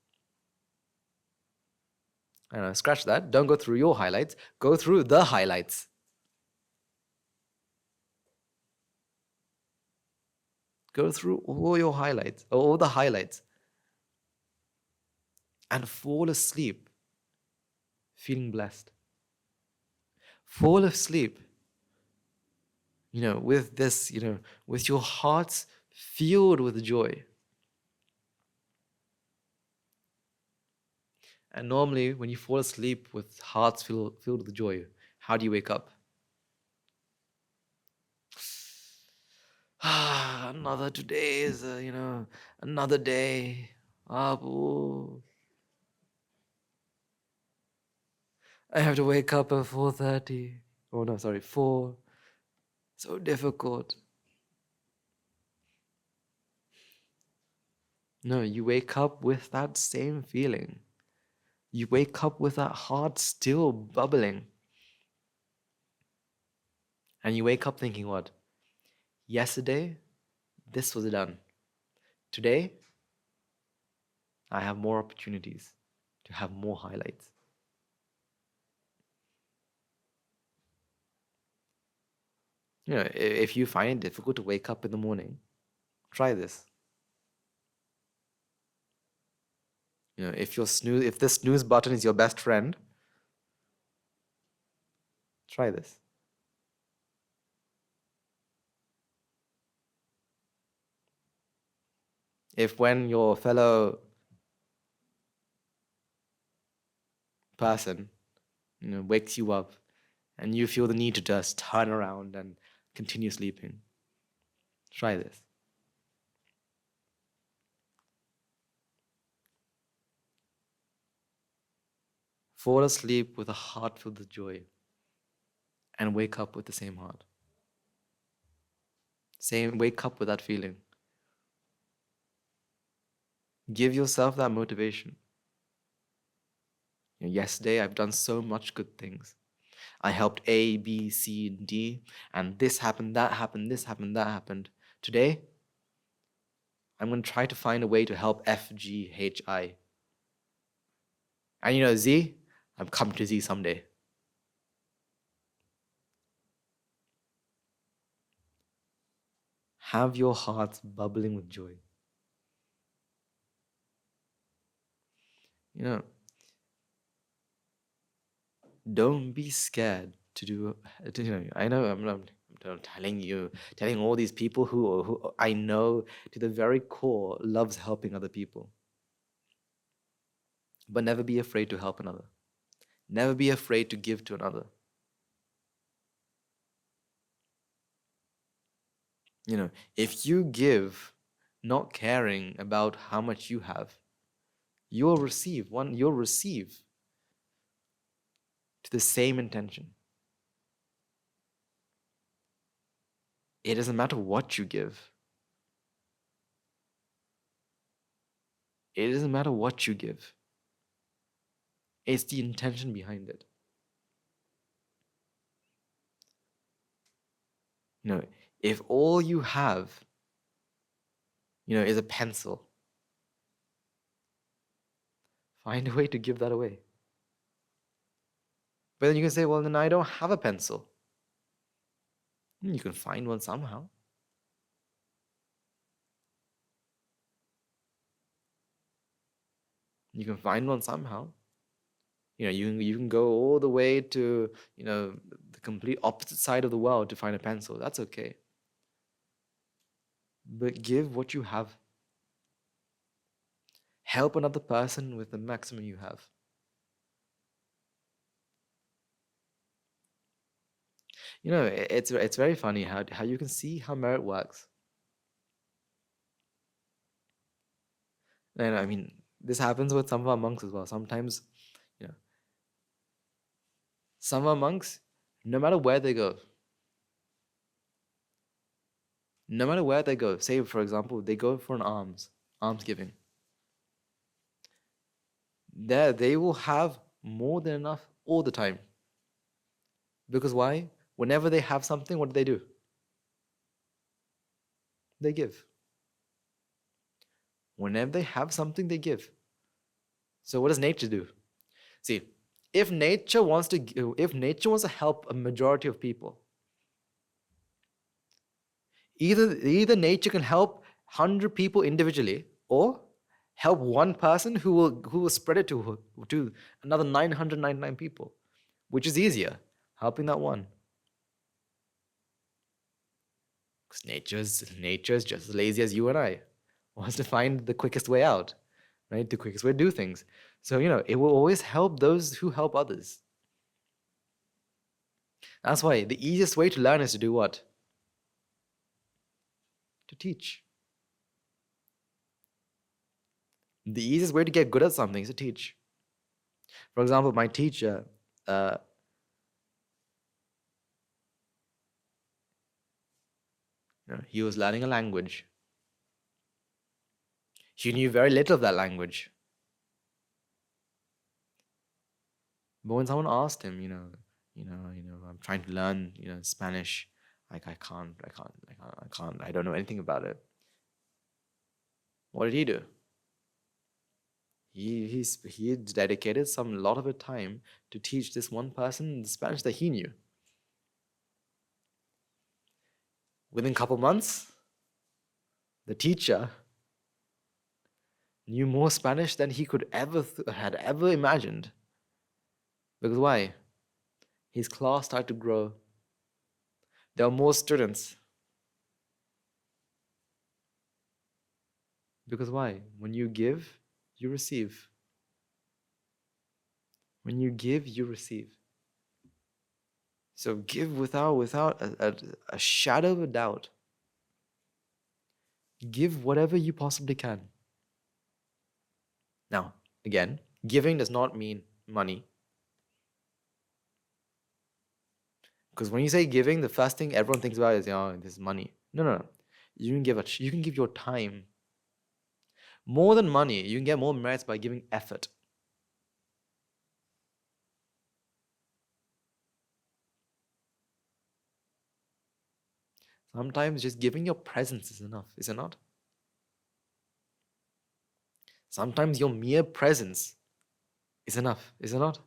A: I don't know, scratch that. Don't go through your highlights. Go through the highlights. Go through all your highlights, all the highlights. And fall asleep feeling blessed. Fall asleep, with this, with your hearts filled with joy. And normally, when you fall asleep with hearts filled with joy, how do you wake up? Today is, another day. Abu. I have to wake up at 4:30. Oh no, sorry, 4. So difficult. No, you wake up with that same feeling. You wake up with that heart still bubbling. And you wake up thinking what? Yesterday, this was done. Today, I have more opportunities to have more highlights. If you find it difficult to wake up in the morning, try this. If the snooze button is your best friend, try this. If when your fellow person, wakes you up and you feel the need to just turn around and continue sleeping, try this. Fall asleep with a heart filled with joy and wake up with the same heart. Wake up with that feeling. Give yourself that motivation. Yesterday, I've done so much good things. I helped A, B, C, and D, and this happened, that happened, this happened, that happened. Today, I'm going to try to find a way to help F, G, H, I. And Z, I'm coming to see you someday. Have your hearts bubbling with joy. Don't be scared to do. I know I'm telling all these people who I know to the very core loves helping other people. But never be afraid to help another. Never be afraid to give to another. If you give, not caring about how much you have, you'll receive to the same intention. It doesn't matter what you give. It doesn't matter what you give. It's the intention behind it. If all you have, is a pencil, find a way to give that away. But then you can say, well, then I don't have a pencil. You can find one somehow. You can find one somehow. You can go all the way to, the complete opposite side of the world to find a pencil. That's okay. But give what you have. Help another person with the maximum you have. It's very funny how you can see how merit works. And I mean, this happens with some of our monks as well. Sometimes, some of our monks, no matter where they go, say for example, they go for an alms giving. There, they will have more than enough all the time. Because why? Whenever they have something, what do? They give. Whenever they have something, they give. So what does nature do? See, if nature wants to help a majority of people, either nature can help 100 people individually, or help one person who will spread it to another 999 people. Which is easier? Helping that one. Because nature is just as lazy as you and I. Wants to find the quickest way out, right? The quickest way to do things. So, it will always help those who help others. That's why the easiest way to learn is to do what? To teach. The easiest way to get good at something is to teach. For example, my teacher, he was learning a language. He knew very little of that language. But when someone asked him, I'm trying to learn, Spanish, like I can't, I don't know anything about it. What did he do? He dedicated some lot of his time to teach this one person the Spanish that he knew. Within a couple months, the teacher knew more Spanish than he could had ever imagined. Because why? His class started to grow. There were more students. Because why? When you give, you receive. When you give, you receive. So give without a shadow of a doubt. Give whatever you possibly can. Now, again, giving does not mean money. Because when you say giving, the first thing everyone thinks about is, this is money. No. You can give your time. More than money, you can get more merits by giving effort. Sometimes just giving your presence is enough, is it not? Sometimes your mere presence is enough, is it not?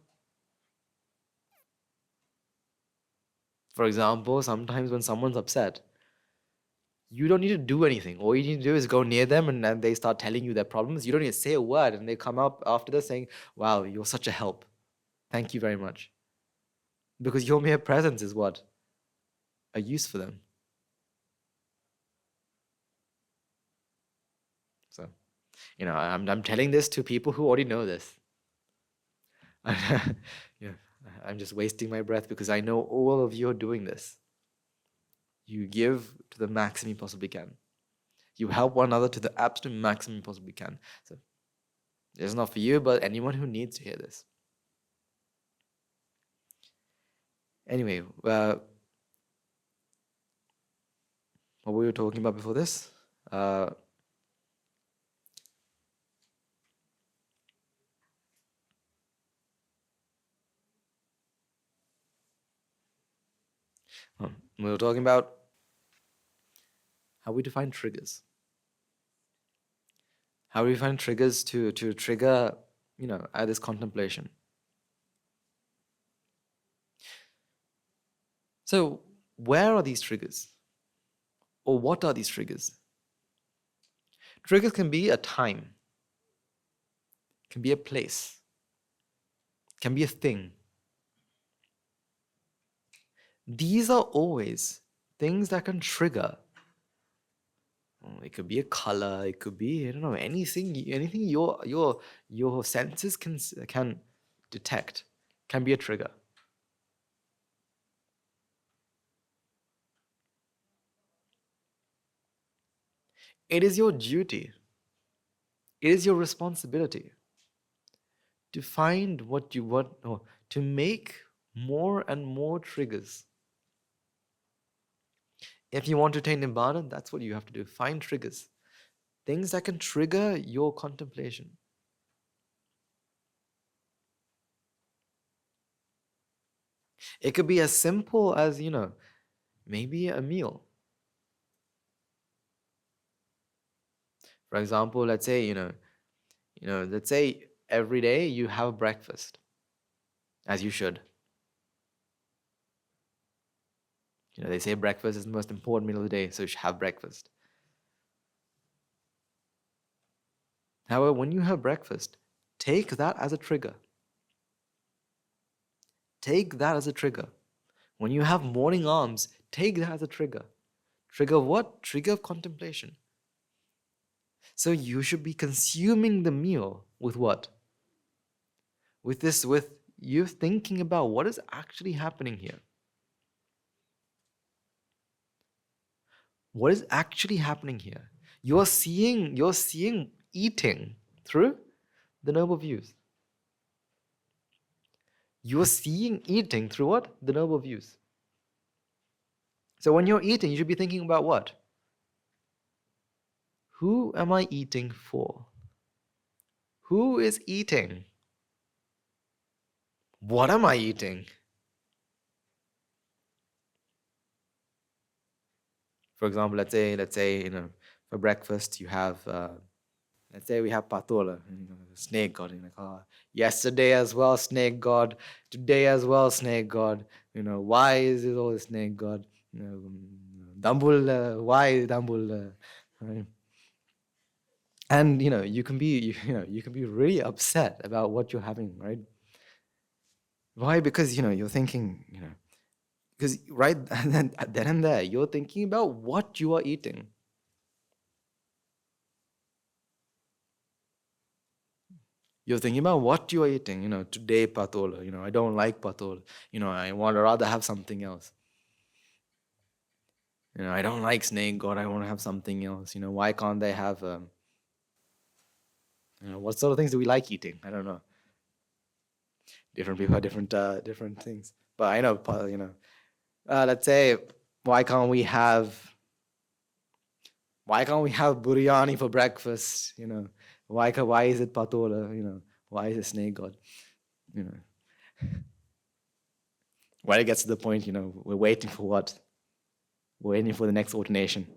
A: For example, sometimes when someone's upset, you don't need to do anything. All you need to do is go near them, and then they start telling you their problems. You don't need to say a word, and they come up after this saying, "Wow, you're such a help. Thank you very much." Because your mere presence is what? A use for them. So, I'm telling this to people who already know this. Yeah, I'm just wasting my breath because I know all of you are doing this. You give to the maximum you possibly can. You help one another to the absolute maximum you possibly can. So it's not for you, but anyone who needs to hear this. Anyway, what we were talking about before this? We were talking about how we define triggers. How we find triggers to trigger, this contemplation. So, where are these triggers? Or what are these triggers? Triggers can be a time, can be a place, can be a thing. These are always things that can trigger. It could be a color, it could be, I don't know, anything your senses can detect can be a trigger. It is your duty, it is your responsibility to find what you want, or to make more and more triggers. If you want to attain Nibbāna, that's what you have to do. Find triggers. Things that can trigger your contemplation. It could be as simple as, maybe a meal. For example, let's say, let's say every day you have breakfast, as you should. They say breakfast is the most important meal of the day, so you should have breakfast. However, when you have breakfast, take that as a trigger. Take that as a trigger. When you have morning alms, take that as a trigger. Trigger what? Trigger of contemplation. So you should be consuming the meal with what? With you thinking about what is actually happening here. What is actually happening here? You're seeing eating through the noble views. You're seeing eating through what? The noble views. So when you're eating, you should be thinking about what? Who am I eating for? Who is eating? What am I eating? For example, let's say, for breakfast you have, let's say we have patola, snake god. Yesterday as well, snake god. Today as well, snake god. Why is it always snake god? Dambul, why Dambul? Right? And you can be really upset about what you're having, right? Why? Because you're thinking, because right then and there, you're thinking about what you are eating. You're thinking about what you are eating. Today patola. I don't like patola. I want to rather have something else. I don't like snake god. I want to have something else. Why can't they have? What sort of things do we like eating? I don't know. Different people have different things. But I know, let's say, why can't we have biryani for breakfast? Why is it patola? Why is it snake god? When it gets to the point, we're waiting for what? We're waiting for the next ordination.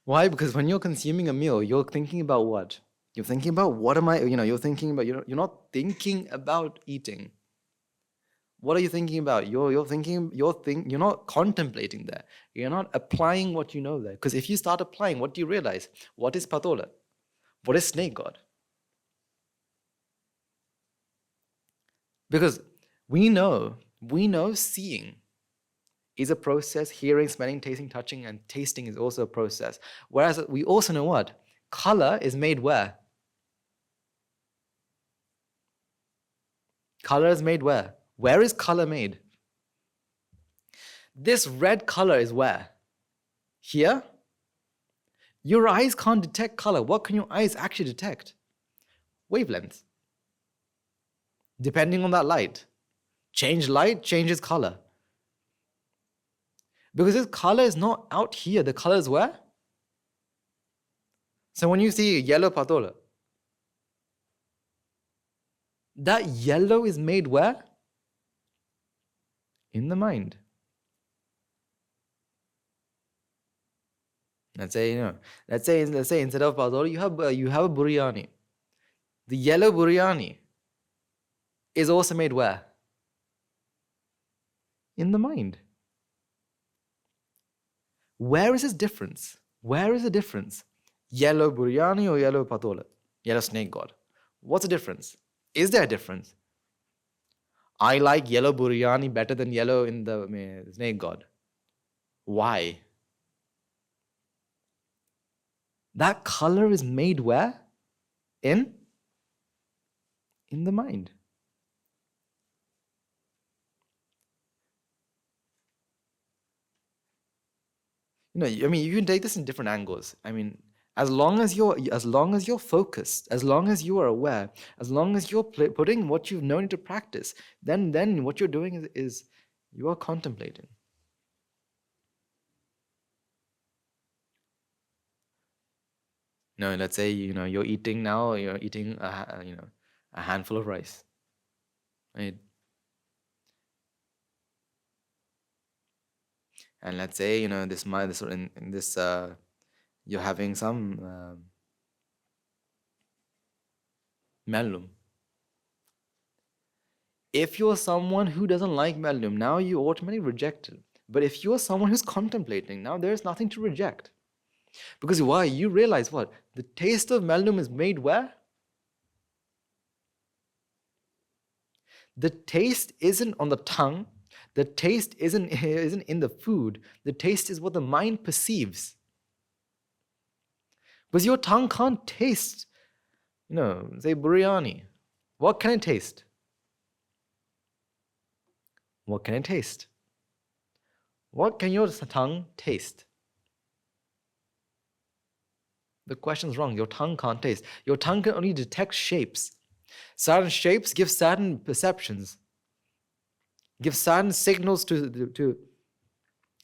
A: Why? Because when you're consuming a meal, you're thinking about what? You're thinking about what am I, you're thinking about, you're not thinking about eating. What are you thinking about? You're not contemplating there. You're not applying what you know there. Because if you start applying, what do you realize? What is patola? What is snake god? Because we know seeing is a process, hearing, smelling, tasting, touching, and tasting is also a process. Whereas we also know what? Color is made where? Color is made where? Where is color made? This red color is where? Here? Your eyes can't detect color. What can your eyes actually detect? Wavelengths. Depending on that light. Change light, changes color. Because this color is not out here. The color is where? So when you see yellow patola, that yellow is made where? In the mind. Let's say instead of patola, you have a biryani. The yellow biryani is also made where? In the mind. Where is this difference? Where is the difference? Yellow biryani or yellow patola? Yellow snake god. What's the difference? Is there a difference? I like yellow biryani better than yellow in the snake god. Why? That color is made where? In the mind. You can take this in different angles. As long as you're focused, as long as you are aware, as long as you're putting what you've known into practice, then what you're doing is you are contemplating. Let's say you're eating now. You're eating a handful of rice, right? And let's say you're having some mellum. If you're someone who doesn't like mellum, now you automatically reject it. But if you're someone who's contemplating, now there's nothing to reject. Because why? You realize what? The taste of mellum is made where? The taste isn't on the tongue. The taste isn't in the food. The taste is what the mind perceives. Because your tongue can't taste, say biryani. What can it taste? What can it taste? What can your tongue taste? The question's wrong. Your tongue can't taste. Your tongue can only detect shapes. Certain shapes give certain perceptions, give certain signals to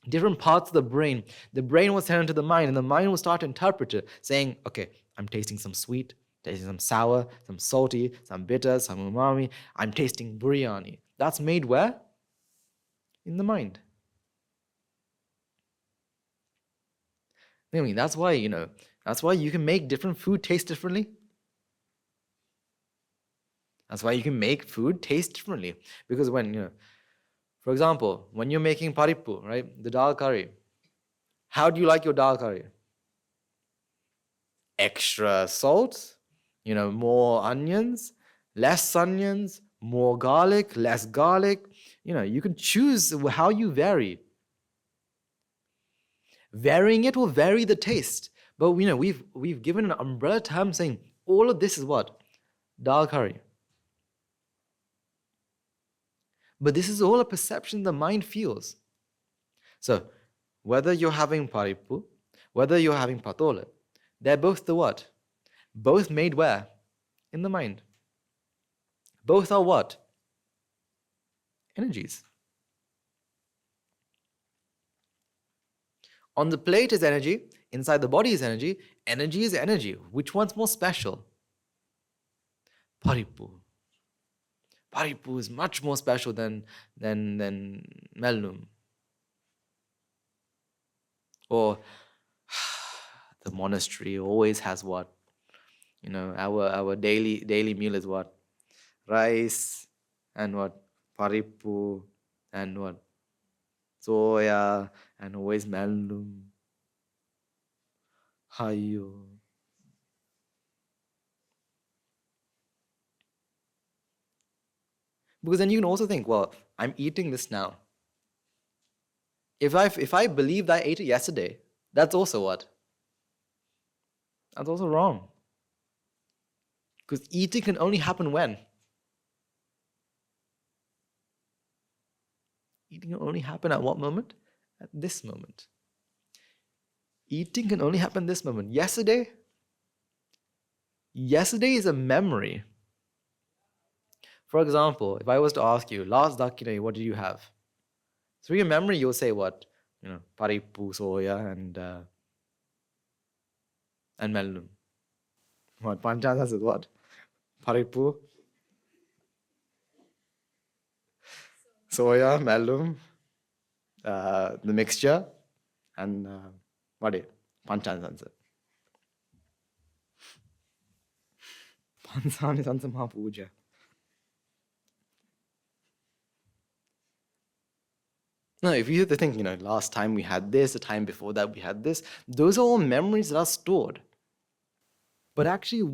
A: different parts of the brain. The brain will send it to the mind, and the mind will start to interpret it, saying, okay, I'm tasting some sweet, tasting some sour, some salty, some bitter, some umami. I'm tasting biryani. That's made where? In the mind. That's why, you can make different food taste differently. That's why you can make food taste differently. Because when, for example, when you're making parippu, right, the dal curry, how do you like your dal curry? Extra salt, more onions, less onions, more garlic, less garlic. You can choose how you vary. Varying it will vary the taste. But we've given an umbrella term saying all of this is what? Dal curry. But this is all a perception the mind feels. So, whether you're having parippu, whether you're having patola, they're both the what? Both made where? In the mind. Both are what? Energies. On the plate is energy, inside the body is energy. Energy is energy. Which one's more special? Parippu. Parippu is much more special than mellum. Or the monastery always has what? Our daily meal is what? Rice and what? Paripu and what? Soya and always melum. Hayo. Because then you can also think, well, I'm eating this now. If I believed I ate it yesterday, that's also what? That's also wrong. Because eating can only happen when? Eating can only happen at what moment? At this moment. Eating can only happen this moment. Yesterday is a memory. For example, if I was to ask you, last dakine, what did you have? Through your memory, you'll say what? Paripu, soya, and melum. What? Panchasas is what? Paripu, soya, melum, the mixture, and what is Panchasas? Pansani Sansa Mahapuja. No, if you have to think, last time we had this, the time before that we had this, those are all memories that are stored. But actually,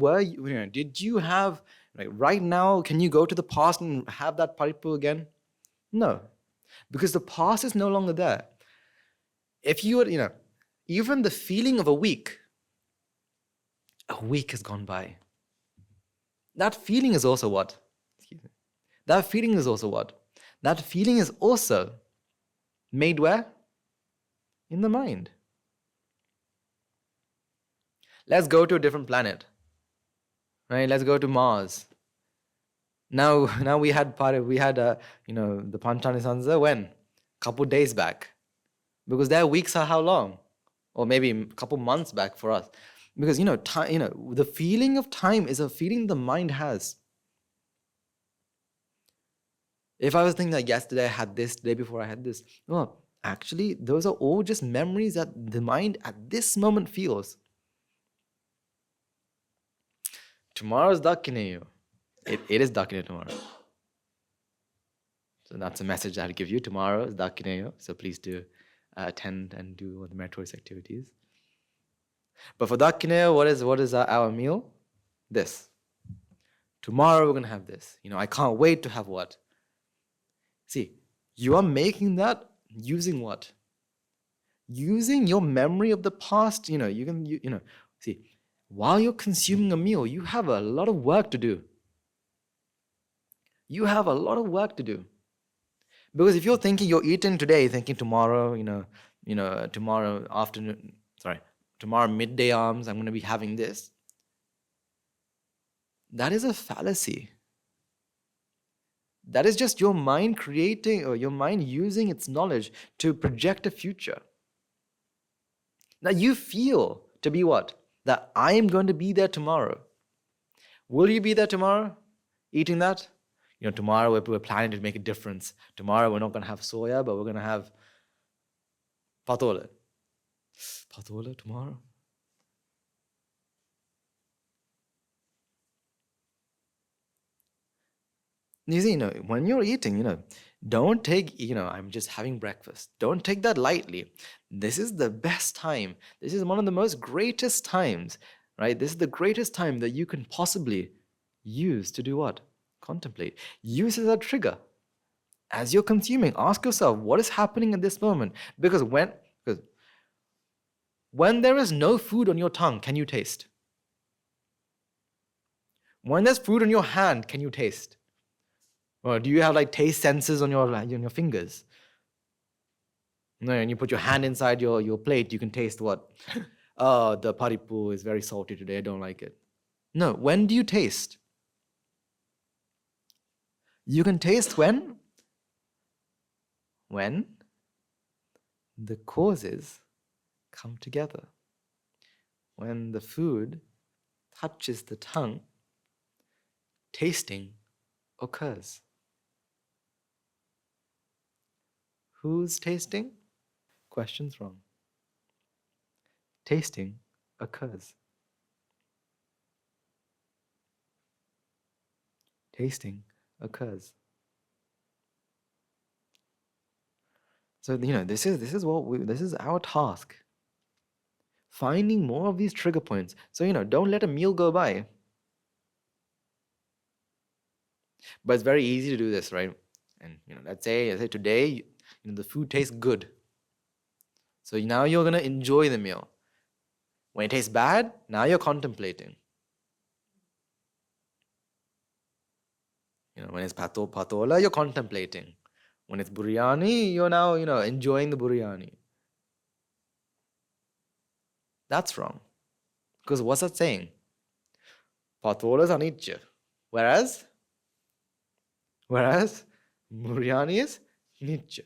A: did you have, right now, can you go to the past and have that paripu again? No, because the past is no longer there. If you were, even the feeling of a week has gone by. That feeling is also what? Excuse me. That feeling is also what? That feeling is also made where? In the mind. Let's go to a different planet. Right? Let's go to Mars. Now we had the Panchanisansa when? Couple days back. Because their weeks are how long? Or maybe a couple months back for us. Because time, the feeling of time is a feeling the mind has. If I was thinking that yesterday I had this, the day before I had this, well, actually, those are all just memories that the mind at this moment feels. Tomorrow's Dakineyo. It is Dakineyo tomorrow. So that's a message I'll give you. Tomorrow is Dakineyo. So please do attend and do all the meritorious activities. But for Dakineyo, what is our meal? This. Tomorrow we're going to have this. I can't wait to have what? See, you are making that using what? Using your memory of the past. See, while you're consuming a meal, you have a lot of work to do. You have a lot of work to do. Because if you're thinking you're eating today, thinking tomorrow, tomorrow afternoon, tomorrow midday arms, I'm going to be having this. That is a fallacy. That is just your mind creating, or your mind using its knowledge to project a future. Now you feel to be what? That I am going to be there tomorrow. Will you be there tomorrow? Eating that? Tomorrow we're planning to make a difference. Tomorrow we're not going to have soya, but we're going to have patola. Patola tomorrow? You see, when you're eating, don't take, I'm just having breakfast. Don't take that lightly. This is the best time. This is one of the most greatest times, right? This is the greatest time that you can possibly use to do what? Contemplate. Use it as a trigger. As you're consuming, ask yourself, what is happening at this moment? Because when there is no food on your tongue, can you taste? When there's food on your hand, can you taste? Or do you have taste sensors on your fingers? No, and you put your hand inside your plate, you can taste what? Oh, the paripu is very salty today, I don't like it. No, when do you taste? You can taste when? When the causes come together. When the food touches the tongue, tasting occurs. Who's tasting? Question's wrong. Tasting occurs. tasting occurs. So this is our task. Finding more of these trigger points. So don't let a meal go by. But it's very easy to do this, right? And let's say today the food tastes good. So now you're gonna enjoy the meal. When it tastes bad, now you're contemplating. When it's patola, you're contemplating. When it's biryani, you're now enjoying the biryani. That's wrong. Because what's that saying? Patola is anicca. Whereas biryani is nicca.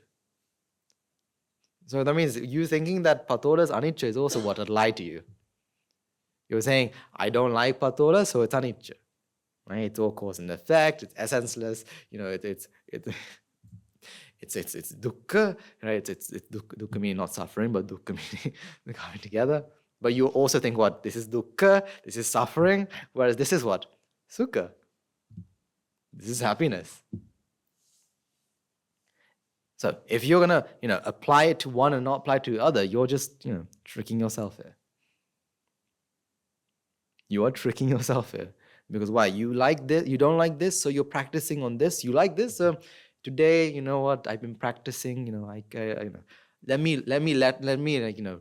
A: So that means you thinking that patola is anicca is also what? A lie to you. You're saying, I don't like patola, so it's anicca. Right? It's all cause and effect, it's essenceless, it's dukkha, right? It's dukkha meaning not suffering, but dukkha meaning they're coming together. But you also think what? This is dukkha, this is suffering, whereas this is what? Sukha. This is happiness. So if you're gonna, apply it to one and not apply it to the other, you're just, tricking yourself here. You are tricking yourself here. Because why? You like this, you don't like this, so you're practicing on this. You like this, so today, you know what? I've been practicing. Let me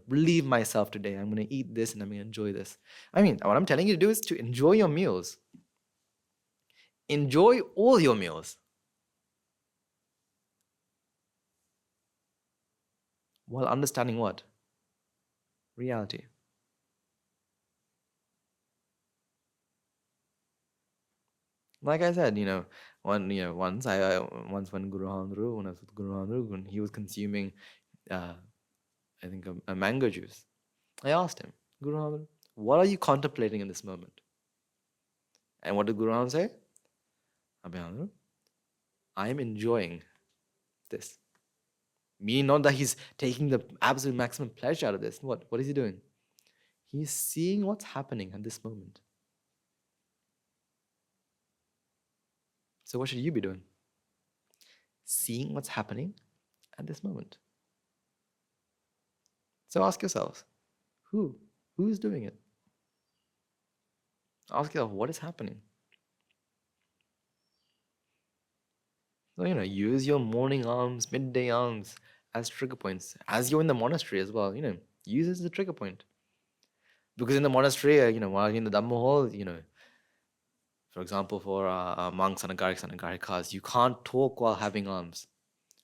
A: relieve myself today. I'm gonna eat this and I'm gonna enjoy this. What I'm telling you to do is to enjoy your meals. Enjoy all your meals. While understanding what? Reality. Like I said, once when Guru Handru, when I was with Guru Handru, when he was consuming, I think a mango juice, I asked him, Guru Handru, what are you contemplating in this moment? And what did Guru Handru say? Abhay, I am enjoying this. Meaning not that he's taking the absolute maximum pleasure out of this. What is he doing? He's seeing what's happening at this moment. So what should you be doing? Seeing what's happening at this moment. So ask yourselves, who's doing it? Ask yourself, what is happening? So, use your morning alms, midday alms as trigger points. As you're in the monastery as well, use it as a trigger point. Because in the monastery, while you're in the Dhamma hall, for example, for monks and agarikas, you can't talk while having alms,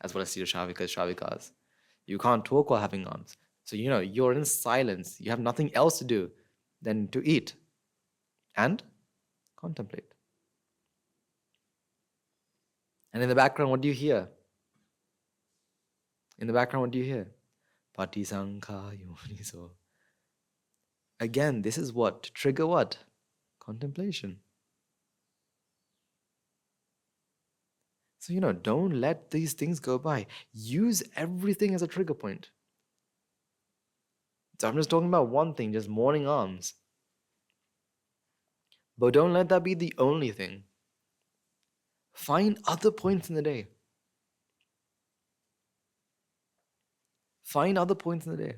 A: as well as Shravikas. You can't talk while having alms. So, you're in silence. You have nothing else to do than to eat and contemplate. And in the background, what do you hear? In the background, what do you hear? Patisankha yoniso. Again, this is what? To trigger what? Contemplation. So, don't let these things go by. Use everything as a trigger point. So I'm just talking about one thing, just morning alms. But don't let that be the only thing. Find other points in the day. Find other points in the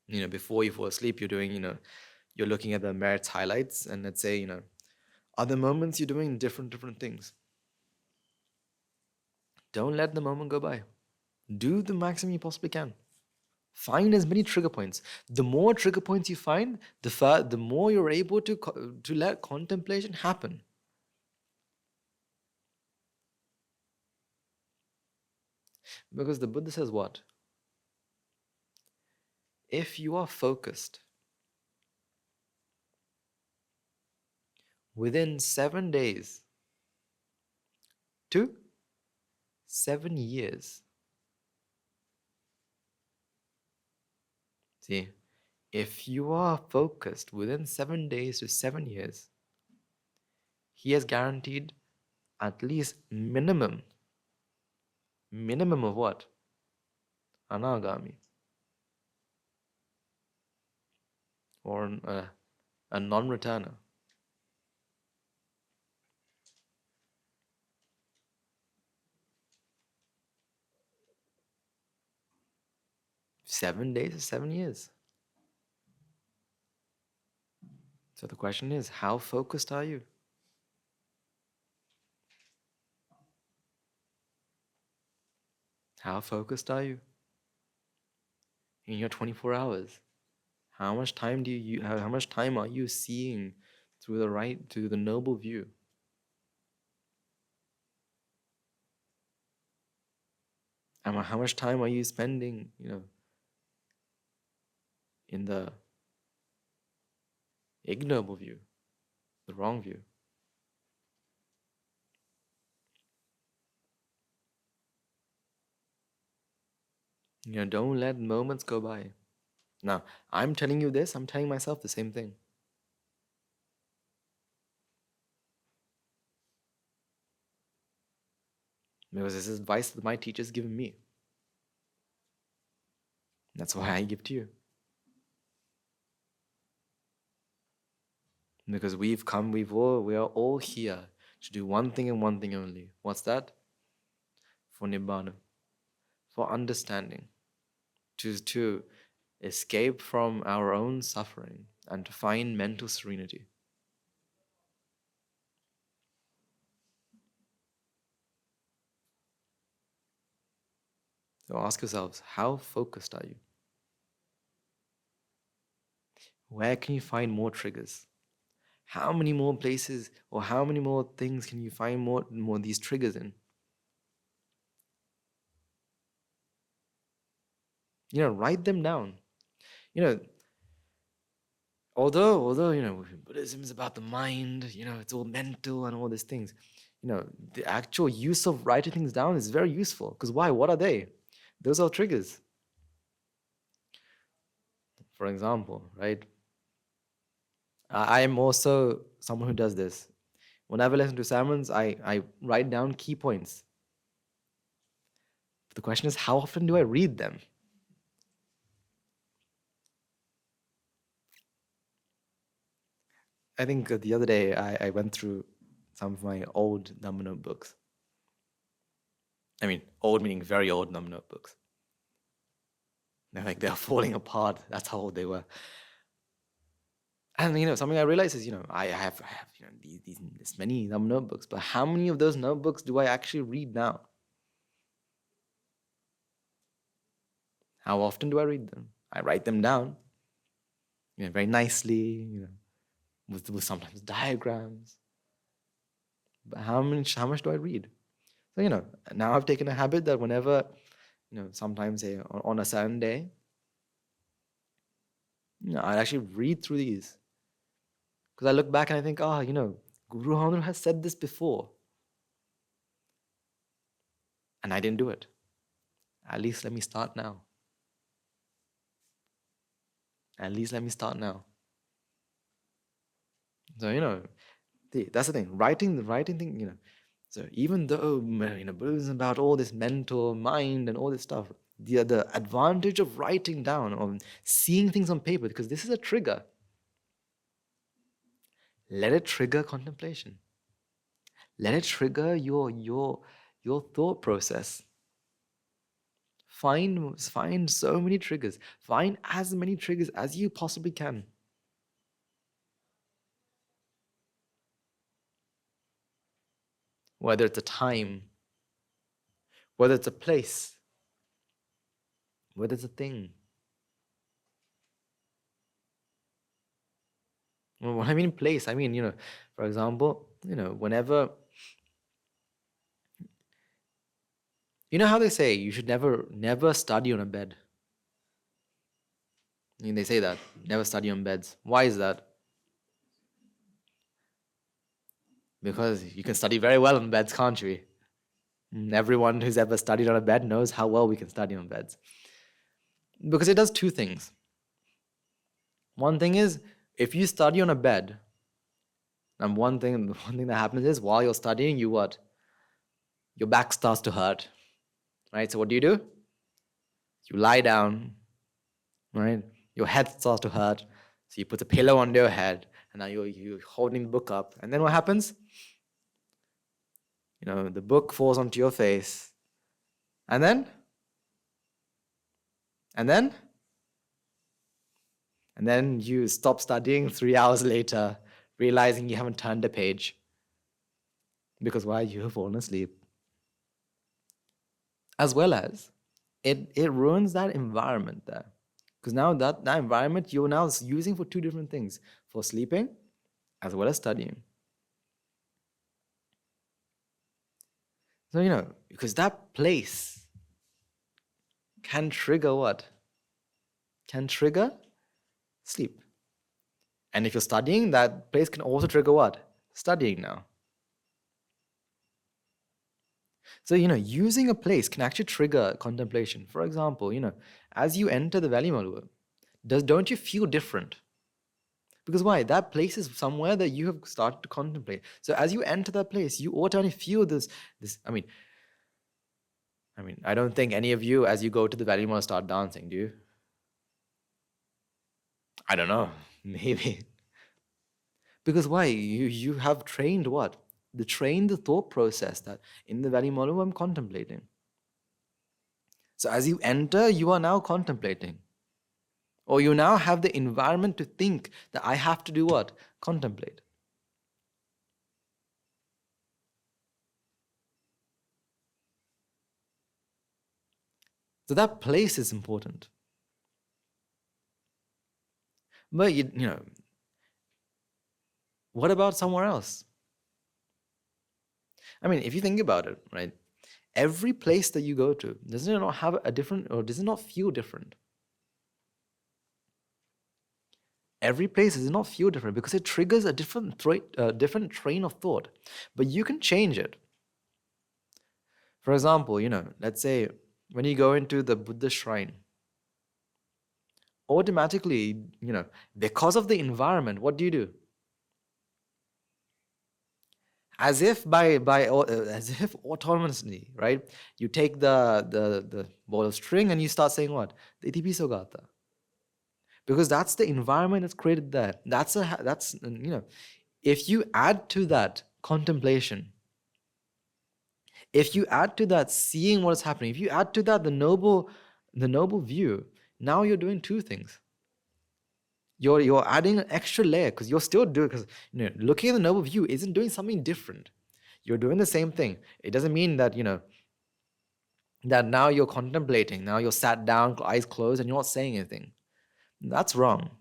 A: day. Before you fall asleep, you're doing, you're looking at the merits highlights, and let's say, other moments you're doing different things. Don't let the moment go by. Do the maximum you possibly can. Find as many trigger points. The more trigger points you find, the more you're able to let contemplation happen. Because the Buddha says what? If you are focused, within 7 days to 7 years. See, if you are focused within 7 days to 7 years, he has guaranteed at least minimum of what? Anagami. Or a non-returner. 7 days is 7 years. So the question is, how focused are you? How focused are you in your 24 hours? How much time how much time are you seeing through the noble view? And how much time are you spending, in the ignoble view, the wrong view? Don't let moments go by. Now, I'm telling you this, I'm telling myself the same thing. Because this is advice that my teacher's given me. That's why I give to you. Because we are all here to do one thing and one thing only. What's that? For Nibbāna, for understanding, to escape from our own suffering and to find mental serenity. So ask yourselves, how focused are you? Where can you find more triggers? How many more places or how many more things can you find more these triggers in? Write them down. Although Buddhism is about the mind, it's all mental and all these things. The actual use of writing things down is very useful. Because why? What are they? Those are triggers. For example, right? I am also someone who does this. Whenever I listen to sermons, I write down key points. But the question is, how often do I read them? I think the other day I went through some of my old Dhamma notebooks. I mean, old meaning very old Dhamma notebooks. They're falling apart. That's how old they were. And something I realized is, I have this many Dhamma notebooks, but how many of those notebooks do I actually read now? How often do I read them? I write them down, very nicely, with sometimes diagrams. But how much do I read? So, now I've taken a habit that whenever, sometimes say on a certain day, I actually read through these. Because I look back and I think, Guru Hamdanu has said this before. And I didn't do it. At least let me start now. At least let me start now. So, that's the thing. Writing thing, So even though Buddhism is about all this mental mind and all this stuff, the advantage of writing down, of seeing things on paper, because this is a trigger. Let it trigger contemplation. Let it trigger your thought process. Find so many triggers. Find as many triggers as you possibly can. Whether it's a time, whether it's a place, whether it's a thing. Well, when I mean place, I mean, for example, whenever, how they say you should never study on a bed. They say that, never study on beds. Why is that? Because you can study very well on beds, can't we? Everyone who's ever studied on a bed knows how well we can study on beds. Because it does two things. One thing is, if you study on a bed, and one thing that happens is, while you're studying, your back starts to hurt, right? So what do? You lie down, right? Your head starts to hurt, so you put a pillow under your head, and now you're holding the book up, and then what happens? The book falls onto your face, and then And then you stop studying 3 hours later, realizing you haven't turned a page. Because why? You have fallen asleep. As well as it ruins that environment there. Because now that environment you're now using for two different things, for sleeping as well as studying. So, because that place can trigger what? Can trigger sleep. And if you're studying, that place can also trigger what? Studying now. So, using a place can actually trigger contemplation. For example, as you enter the Valley Malua, don't you feel different? Because why? That place is somewhere that you have started to contemplate. So as you enter that place, you automatically feel this. I mean, I don't think any of you, as you go to the Valley Malua, start dancing, do you? I don't know. Maybe. Because why? You have trained what? Trained the thought process that in the Valley Malua I'm contemplating. So as you enter, you are now contemplating. Or you now have the environment to think that I have to do what? Contemplate. So that place is important. But, what about somewhere else? If you think about it, right? Every place that you go to, does it not have a different, or does it not feel different? Every place does not feel different because it triggers a different train of thought. But you can change it. For example, let's say when you go into the Buddha shrine, automatically, because of the environment, what do? As if autonomously, right? You take the ball of string and you start saying what? The Itipiso Gatha. Because that's the environment that's created there. If you add to that contemplation, if you add to that seeing what is happening, if you add to that the noble view, now you're doing two things. You're adding an extra layer because you're still doing, because looking at the noble view isn't doing something different. You're doing the same thing. It doesn't mean that that now you're contemplating, now you're sat down, eyes closed, and you're not saying anything. That's wrong.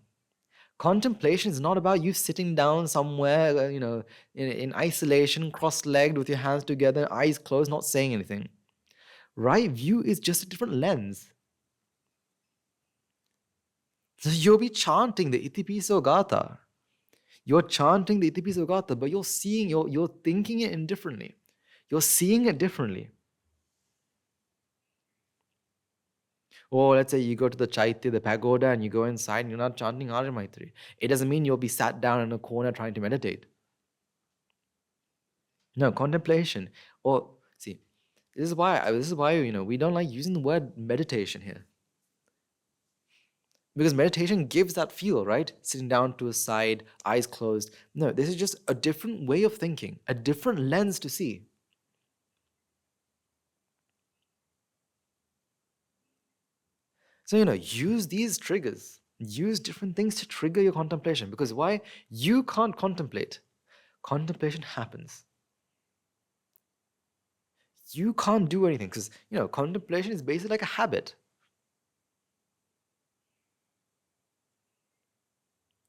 A: Contemplation is not about you sitting down somewhere, in isolation, cross-legged with your hands together, eyes closed, not saying anything. Right view is just a different lens. So you'll be chanting the Itipiso Gatha. You're chanting the Itipiso Gatha, but you're thinking it indifferently. You're seeing it differently. Or let's say you go to the Chaitya, the pagoda, and you go inside and you're not chanting Arya Maitri. It doesn't mean you'll be sat down in a corner trying to meditate. No, contemplation. Or see, this is why we don't like using the word meditation here. Because meditation gives that feel, right? Sitting down to a side, eyes closed. No, this is just a different way of thinking, a different lens to see. So, use these triggers. Use different things to trigger your contemplation. Because why? You can't contemplate. Contemplation happens. You can't do anything because, contemplation is basically like a habit.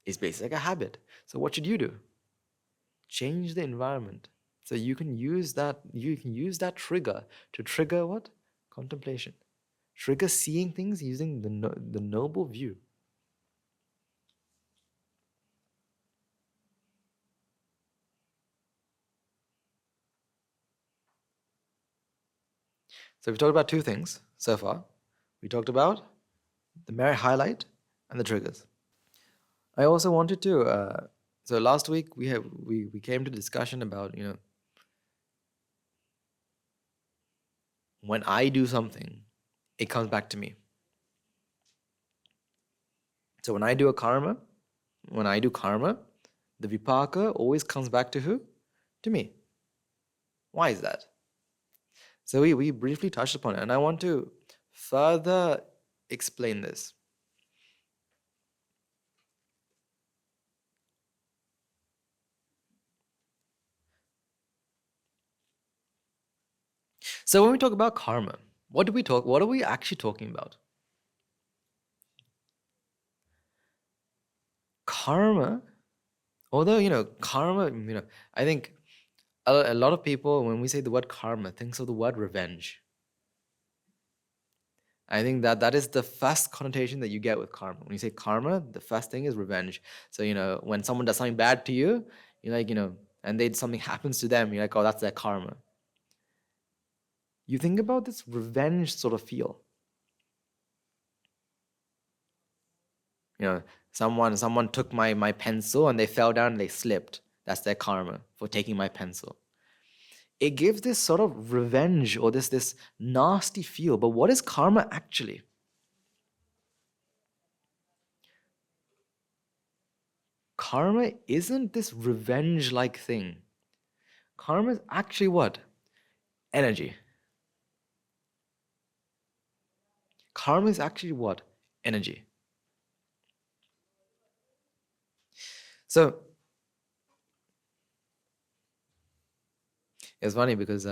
A: It's basically like a habit. So what should you do? Change the environment. So you can use that trigger to trigger what? Contemplation. Trigger seeing things using the noble view. So we talked about two things so far. We talked about the merit highlight and the triggers. I also wanted to. So last week we came to discussion about when I do something, it comes back to me. So when I do karma, the vipaka always comes back to who? To me. Why is that? So we briefly touched upon it, and I want to further explain this. So when we talk about karma, what are we actually talking about? Karma, although, karma, I think a lot of people, when we say the word karma, thinks of the word revenge. I think that is the first connotation that you get with karma. When you say karma, the first thing is revenge. So, when someone does something bad to you, you're like, and something happens to them, you're like, oh, that's their karma. You think about this revenge sort of feel. Someone took my pencil and they fell down and they slipped. That's their karma for taking my pencil. It gives this sort of revenge or this nasty feel. But what is karma actually? Karma isn't this revenge-like thing. Karma is actually what? Energy. Karma is actually what? Energy. So it's funny because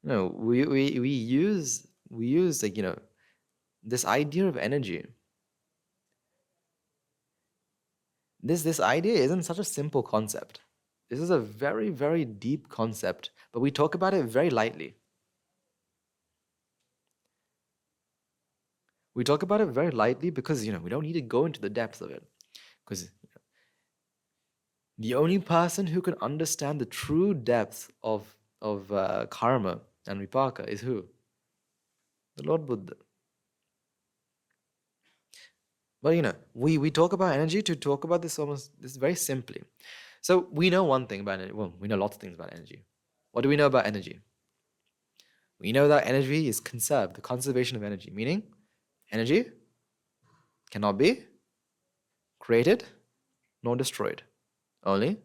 A: we use this idea of energy. This idea isn't such a simple concept. This is a very, very deep concept, but we talk about it very lightly. We talk about it very lightly because we don't need to go into the depths of it. Because the only person who can understand the true depths of karma and vipaka is who? The Lord Buddha. But we talk about energy to talk about this very simply. So we know one thing about energy. Well, we know lots of things about energy. What do we know about energy? We know that energy is conserved, the conservation of energy, meaning energy cannot be created nor destroyed, only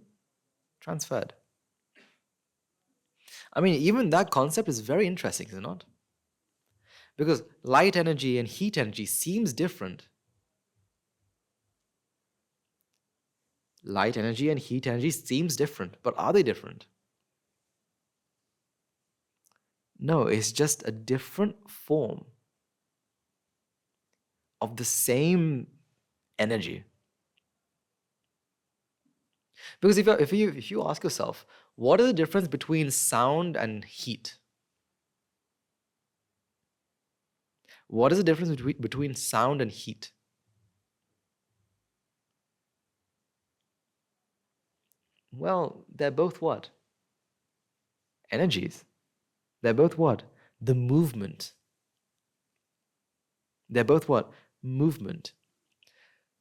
A: transferred. I mean, even that concept is very interesting, is it not? Because light energy and heat energy seems different. Light energy and heat energy seems different, but are they different? No, it's just a different form of the same energy. Because if you ask yourself, what is the difference between sound and heat? What is the difference between sound and heat? Well, they're both what? Energies. They're both what? The movement. They're both what? Movement.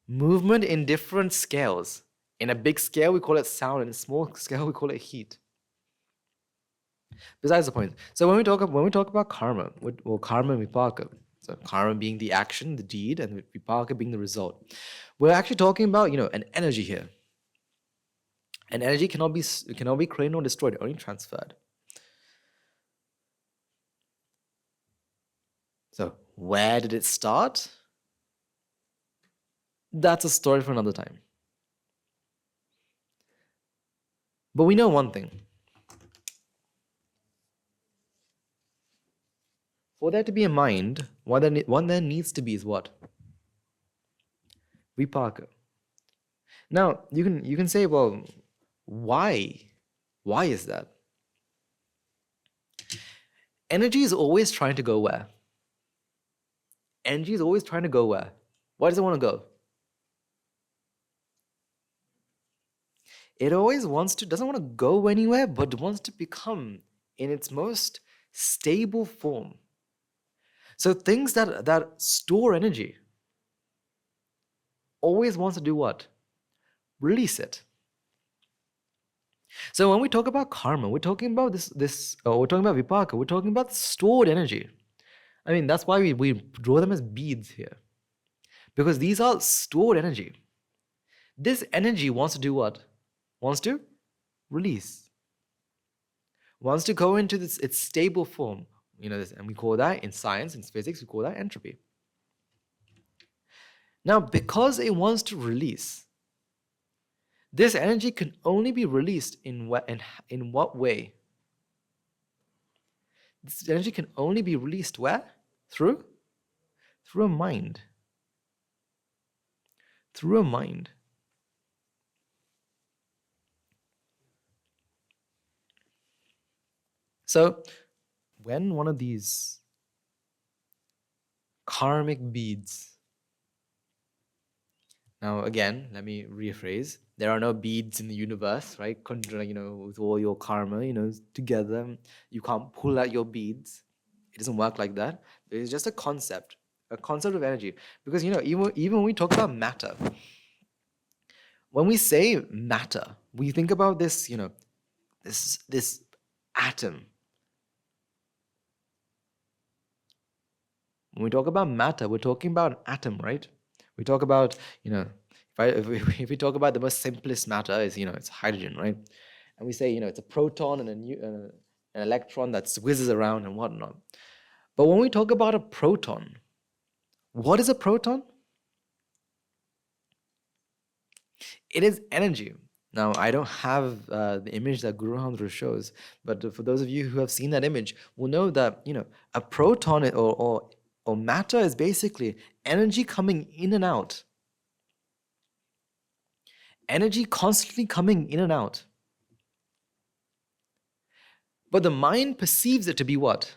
A: Movement in different scales. In a big scale, we call it sound. In a small scale, we call it heat. Besides the point. So when we talk about karma, karma and vipaka, so karma being the action, the deed, and vipaka being the result, we're actually talking about an energy here. And energy cannot be created or destroyed, only transferred. So where did it start? That's a story for another time. But we know one thing. For there to be a mind, what there needs to be is what? Vipaka. Now, you can say, well, why? Why is that? Energy is always trying to go where? Energy is always trying to go where? Where does it want to go? It always doesn't want to go anywhere, but wants to become in its most stable form. So things that store energy always wants to do what? Release it. So when we talk about karma, we're talking about we're talking about vipaka, we're talking about stored energy. I mean, that's why we draw them as beads here. Because these are stored energy. This energy wants to do what? Wants to release. Wants to go into its stable form. And we call that, in science, in physics, we call that entropy. Now, because it wants to release, this energy can only be released in what way? This energy can only be released where? Through a mind. Through a mind. So, when one of these karmic beads, now again, let me rephrase, there are no beads in the universe, right? With all your karma, together, you can't pull out your beads. It doesn't work like that. It's just a concept of energy. Because, even when we talk about matter, when we say matter, we think about this, this atom. When we talk about matter, we're talking about an atom, right? We talk about, if we talk about the most simplest matter is, it's hydrogen, right? And we say, it's a proton and an electron that whizzes around and whatnot. But when we talk about a proton, what is a proton? It is energy. Now, I don't have the image that Guru Ramdas shows, but for those of you who have seen that image, will know that, a proton or matter is basically energy coming in and out. Energy constantly coming in and out. But the mind perceives it to be what?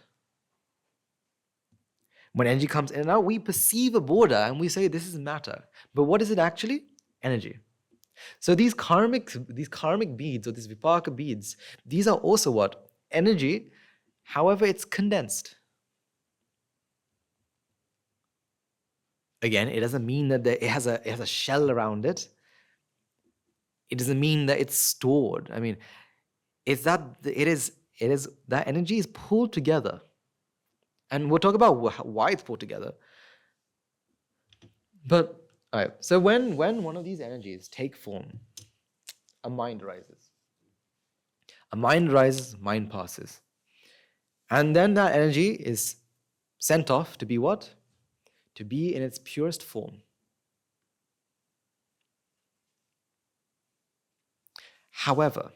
A: When energy comes in and out, we perceive a border and we say this is matter. But what is it actually? Energy. So these karmic beads or these vipaka beads, these are also what? Energy. However, it's condensed. Again, it doesn't mean that it has a shell around it. It doesn't mean that it's stored. I mean, it's that it is that energy is pulled together. And we'll talk about why it's pulled together. But all right, so when one of these energies take form, a mind arises. A mind arises, mind passes. And then that energy is sent off to be what? To be in its purest form. However,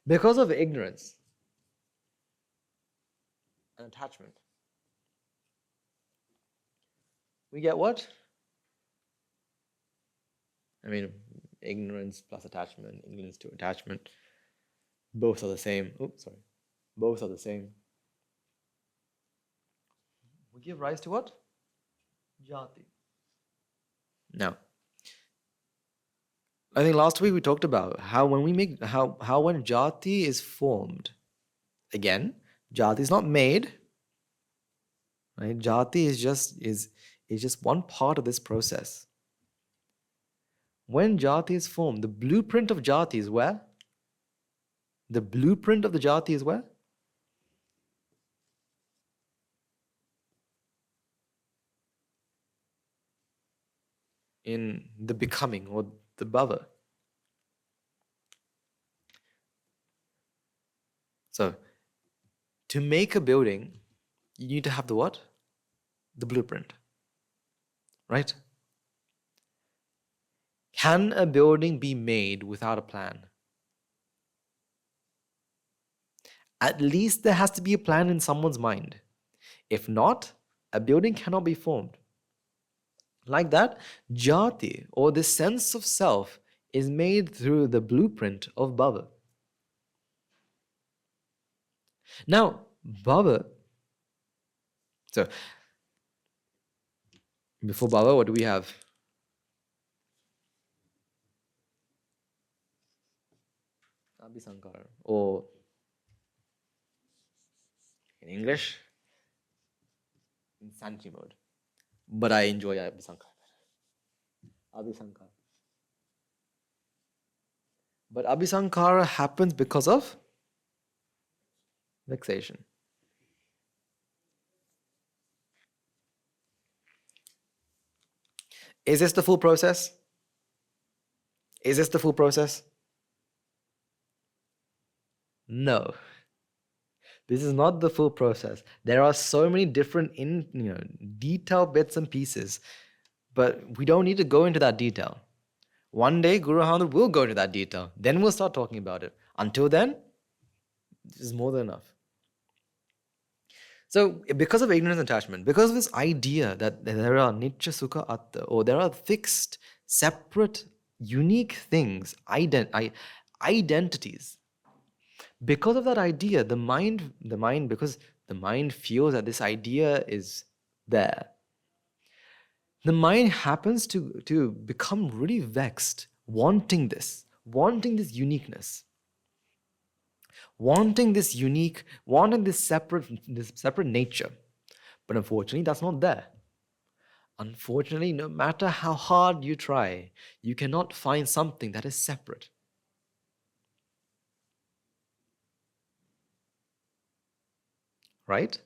A: because of ignorance and attachment, we get what? I mean, ignorance plus attachment, ignorance to attachment, both are the same. Both are the same. We give rise to what? Jati. Now, I think last week we talked about how when jati is formed, again, jati is not made, right? Jati is just one part of this process. When jati is formed, the blueprint of jati is where? The blueprint of the jati is where? In the becoming or the bhava. So, to make a building, you need to have the what? The blueprint. Right? Can a building be made without a plan? At least there has to be a plan in someone's mind. If not, a building cannot be formed. Like that, jati, or the sense of self, is made through the blueprint of bhava. Now, bhava, so before bhava, what do we have? Abhisankara, or in English, insanity mode. But I enjoy Abhisankara. Abhisankara. But Abhisankara happens because of vexation. Is this the full process? Is this the full process? No. This is not the full process. There are so many different detailed bits and pieces, but we don't need to go into that detail. One day, Guru Hamad will go into that detail. Then we'll start talking about it. Until then, this is more than enough. So, because of ignorance and attachment, because of this idea that there are nitya sukha atta, or there are fixed, separate, unique things, identities, because of that idea, the mind, because the mind feels that this idea is there, the mind happens to become really vexed, wanting this uniqueness, wanting this separate nature. But unfortunately, that's not there. Unfortunately, no matter how hard you try, you cannot find something that is separate. Right?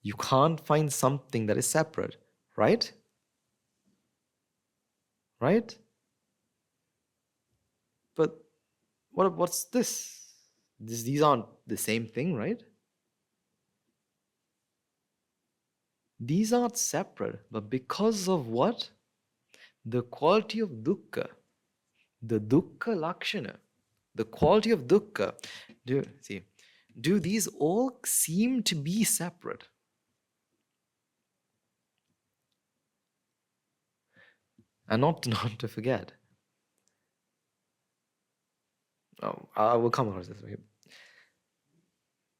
A: You can't find something that is separate, right? Right? But what's this? These aren't the same thing, right? These aren't separate, but because of what? The quality of dukkha, the dukkha lakshana, the quality of dukkha. Do these all seem to be separate? And not to forget. Oh, I will come across this way.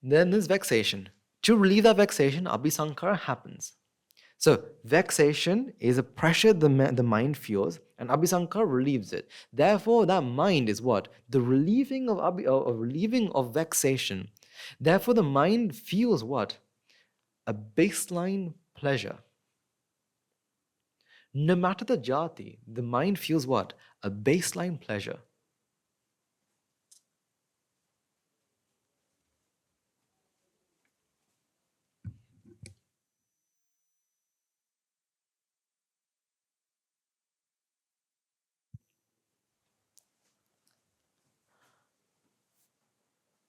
A: Then there's vexation. To relieve that vexation, abhisankara happens. So vexation is a pressure the mind feels, and abhisankara relieves it. Therefore, that mind is what? The relieving of vexation. Therefore, the mind feels what? A baseline pleasure. No matter the jati, the mind feels what? A baseline pleasure.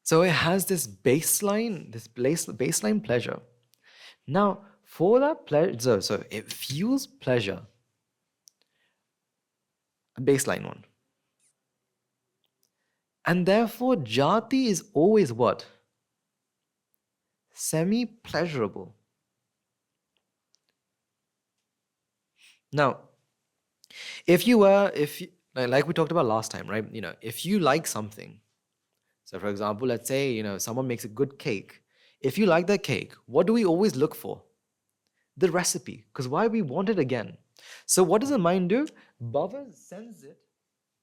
A: So it has this baseline pleasure. Now, for that pleasure, so it feels pleasure, a baseline one. And therefore, jati is always what? Semi-pleasurable. Now, if you like we talked about last time, right? If you like something, so for example, let's say, someone makes a good cake. If you like that cake, what do we always look for? The recipe. Because why? We want it again. So what does the mind do? Bhava sends it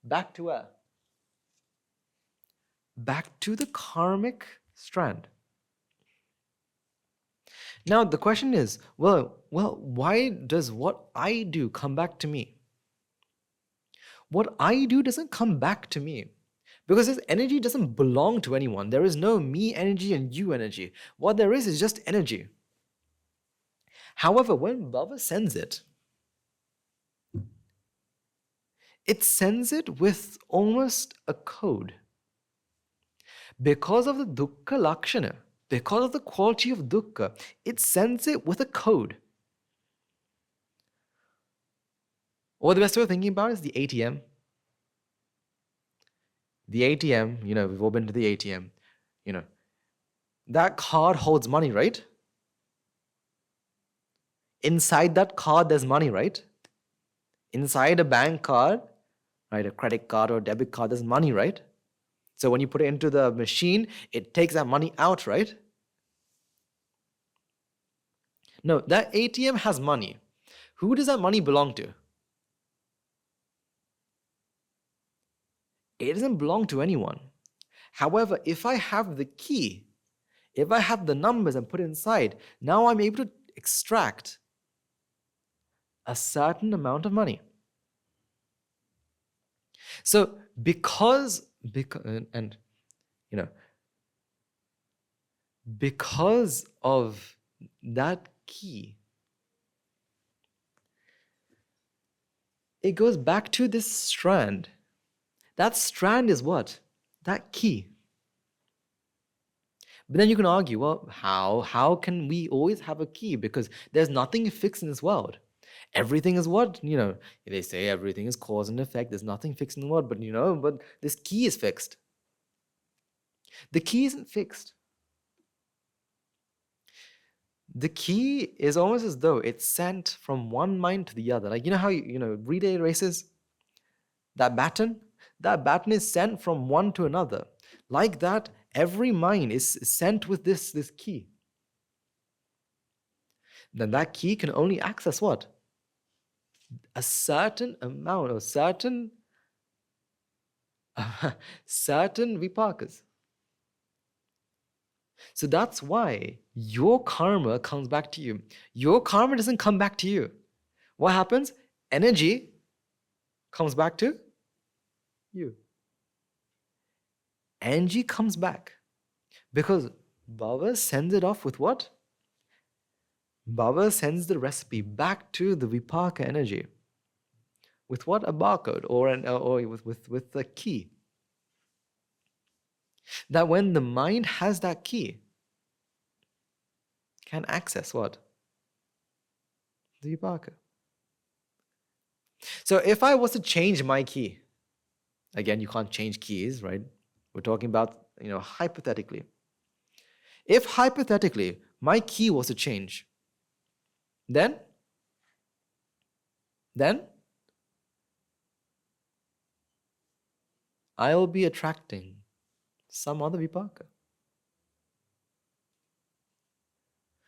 A: back to where? Back to the karmic strand. Now the question is, well, why does what I do come back to me? What I do doesn't come back to me. Because this energy doesn't belong to anyone. There is no me energy and you energy. What there is just energy. However, when Bhava sends it, it sends it with almost a code. Because of the dukkha lakshana, because of the quality of dukkha, it sends it with a code. Or the best way of thinking about it is the ATM. The ATM, we've all been to the ATM, that card holds money, right? Inside that card, there's money, right? Inside a bank card, right, a credit card or a debit card, there's money, right? So when you put it into the machine, it takes that money out, right? No, that ATM has money. Who does that money belong to? It doesn't belong to anyone. However, if I have the key, if I have the numbers and put it inside, now I'm able to extract a certain amount of money. So because of that key, it goes back to this strand. That strand is what? That key. But then you can argue, well, how can we always have a key? Because there's nothing fixed in this world. Everything is what? They say everything is cause and effect. There's nothing fixed in the world, but this key is fixed. The key isn't fixed. The key is almost as though it's sent from one mind to the other. Like, how relay races, that baton is sent from one to another. Like that, every mind is sent with this key. Then that key can only access what? A certain amount or certain vipakas. So that's why your karma comes back to you. Your karma doesn't come back to you. What happens? Energy comes back to you. Energy comes back because Baba sends it off with what? Baba sends the recipe back to the vipaka energy. With what? A barcode or with a key. That when the mind has that key, can access what? The vipaka. So if I was to change my key, again, you can't change keys, right? We're talking about, hypothetically. If hypothetically my key was to change, then I will be attracting some other vipaka.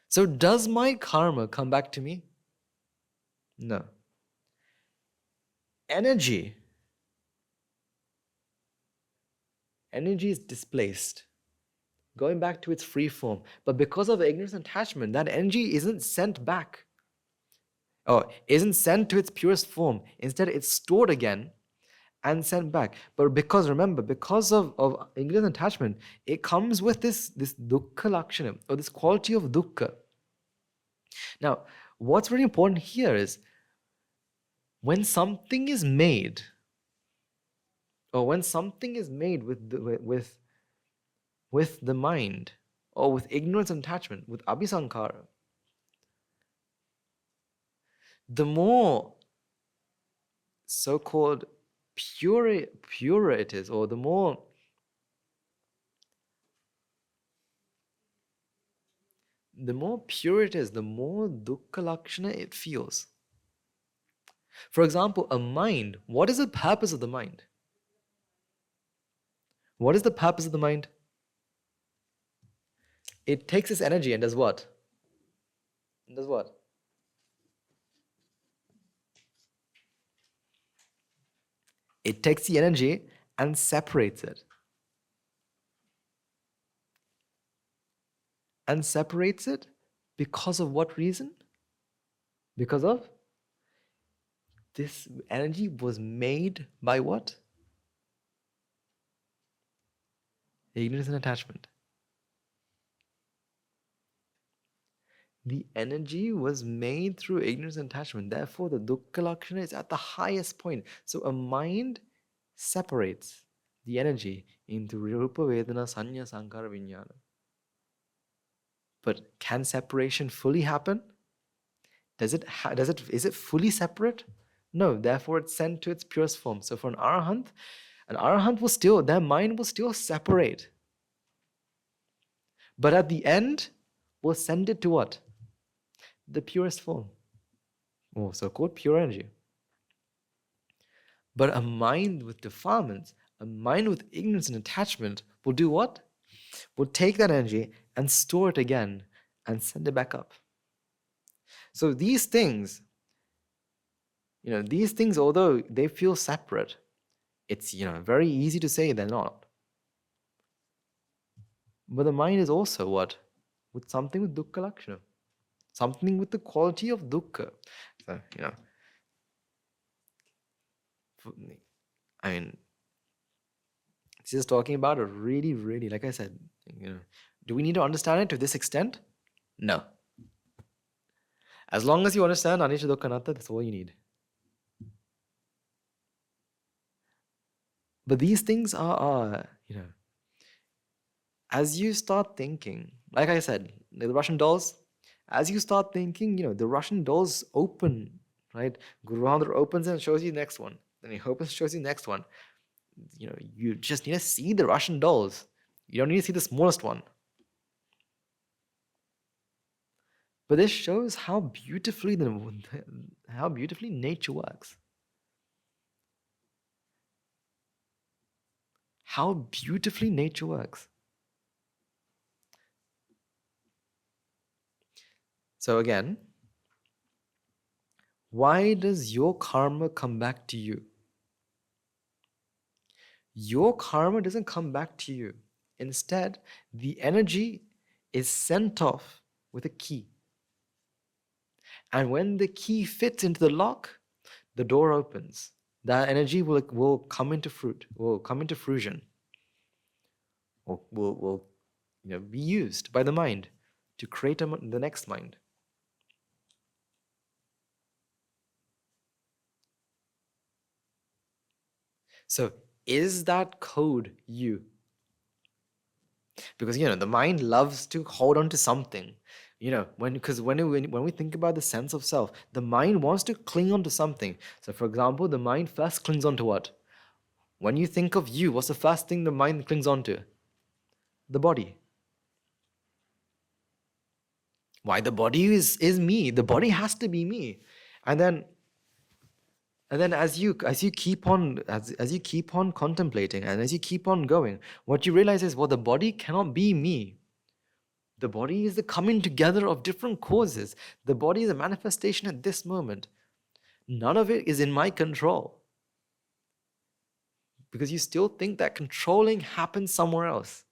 A: So does my karma come back to me? No. Energy is displaced, going back to its free form. But because of ignorance and attachment, that energy isn't sent back, or isn't sent to its purest form. Instead, it's stored again and sent back. But because of ignorance and attachment, it comes with this dukkha lakshana, or this quality of dukkha. Now, what's very important here is when something is made, or when something is made with the mind, or with ignorance and attachment, with abhisankara, the more so-called pure it is, or the more pure it is, the more dukkha lakshana it feels. For example, a mind, what is the purpose of the mind? What is the purpose of the mind? It takes its energy and does what? It takes the energy and separates it. And separates it because of what reason? Because of this energy was made by what? Ignorance and attachment. The energy was made through ignorance and attachment. Therefore, the dukkha lakshana is at the highest point. So a mind separates the energy into rupa, vedana, sanya, sankara, vijnana. But can separation fully happen? Is it fully separate? No, therefore it's sent to its purest form. So for an arahant will still, their mind will still separate. But at the end, we'll send it to what? The purest form. Or so-called pure energy. But a mind with defilements, a mind with ignorance and attachment will do what? Will take that energy and store it again and send it back up. So these things, although they feel separate, it's, very easy to say they're not. But the mind is also what? With something with dukkha lakshana. Something with the quality of dukkha. So, this is talking about a really, really, like I said, do we need to understand it to this extent? No. As long as you understand anicca, dukkha, anatta, that's all you need. But these things are, as you start thinking, like I said, the Russian dolls, as you start thinking, the Russian dolls open, right? Guru Ramdas opens and shows you the next one. Then he opens and shows you the next one. You just need to see the Russian dolls. You don't need to see the smallest one. But this shows how beautifully nature works. How beautifully nature works. So again, why does your karma come back to you? Your karma doesn't come back to you. Instead, the energy is sent off with a key. And when the key fits into the lock, the door opens. That energy will come into fruition, or will be used by the mind to create the next mind. So is that code you? Because the mind loves to hold on to something. When we think about the sense of self, the mind wants to cling on to something. So for example, the mind first clings on to what? When you think of you, what's the first thing the mind clings on to? The body. Why? The body is me. The body has to be me. And then as you keep on contemplating, and as you keep on going, what you realize is, well, the body cannot be me. The body is the coming together of different causes. The body is a manifestation at this moment. None of it is in my control. Because you still think that controlling happens somewhere else.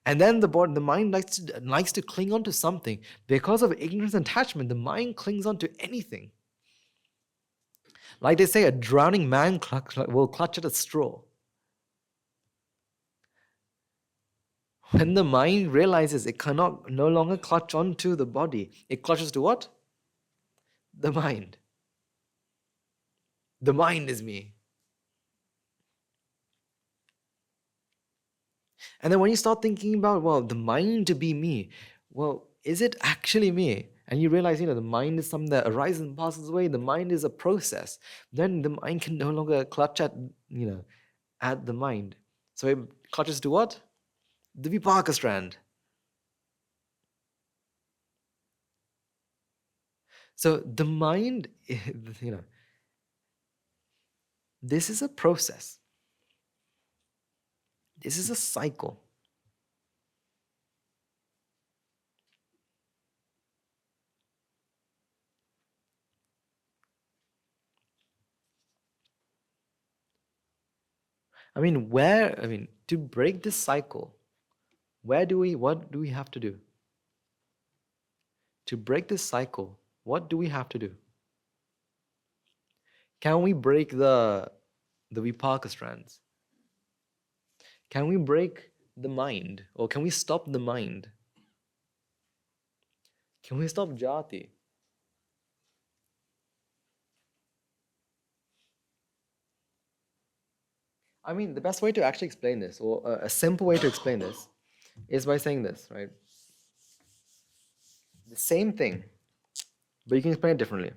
A: And then the mind likes to cling on to something. Because of ignorance and attachment, the mind clings on to anything. Like they say, a drowning man will clutch at a straw. When the mind realizes it cannot no longer clutch onto the body, it clutches to what? The mind. The mind is me. And then when you start thinking about, well, the mind to be me, well, is it actually me? And you realize, the mind is something that arises and passes away. The mind is a process. Then the mind can no longer clutch at the mind. So it clutches to what? The Vipaka strand. So the mind, this is a process. This is a cycle. To break this cycle, what do we have to do? To break this cycle, what do we have to do? Can we break the Vipaka strands? Can we break the mind? Or can we stop the mind? Can we stop jati? The best way to actually explain this, or a simple way to explain this, is by saying this, right? The same thing, but you can explain it differently.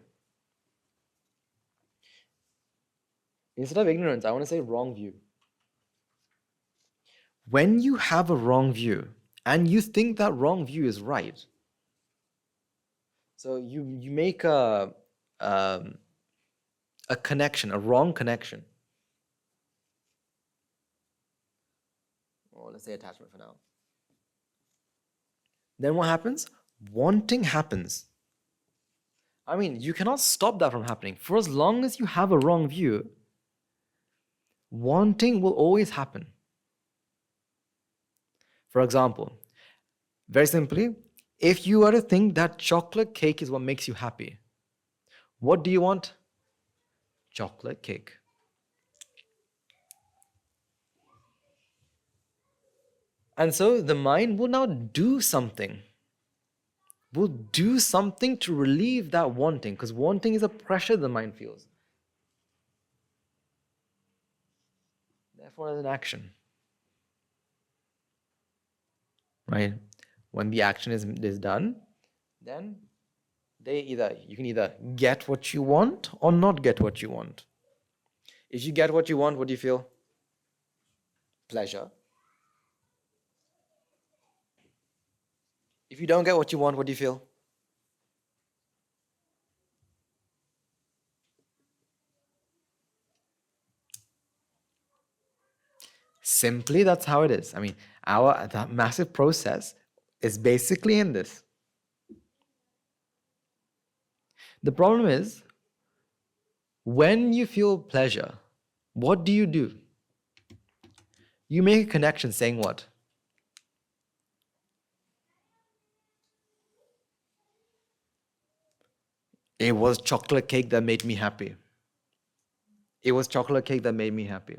A: Instead of ignorance, I want to say wrong view. When you have a wrong view, and you think that wrong view is right, so you make a connection, a wrong connection. Or let's say attachment for now. Then what happens? Wanting happens. You cannot stop that from happening. For as long as you have a wrong view, wanting will always happen. For example, very simply, if you were to think that chocolate cake is what makes you happy, what do you want? Chocolate cake. And so the mind will now do something. Will do something to relieve that wanting, because wanting is a pressure the mind feels. Therefore, there's an action. Right? When the action is done, then You can either get what you want or not get what you want. If you get what you want, what do you feel? Pleasure. If you don't get what you want, what do you feel? Simply, that's how it is. I mean, that massive process is basically in this. The problem is, when you feel pleasure, what do? You make a connection saying what? It was chocolate cake that made me happy. It was chocolate cake that made me happy.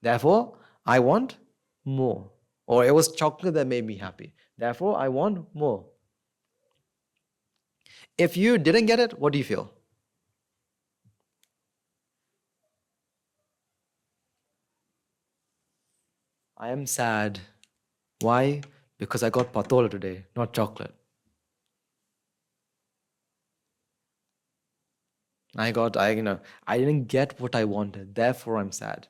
A: Therefore, I want more. Or it was chocolate that made me happy. Therefore, I want more. If you didn't get it, what do you feel? I am sad. Why? Because I got patola today, not chocolate. I didn't get what I wanted. Therefore, I'm sad.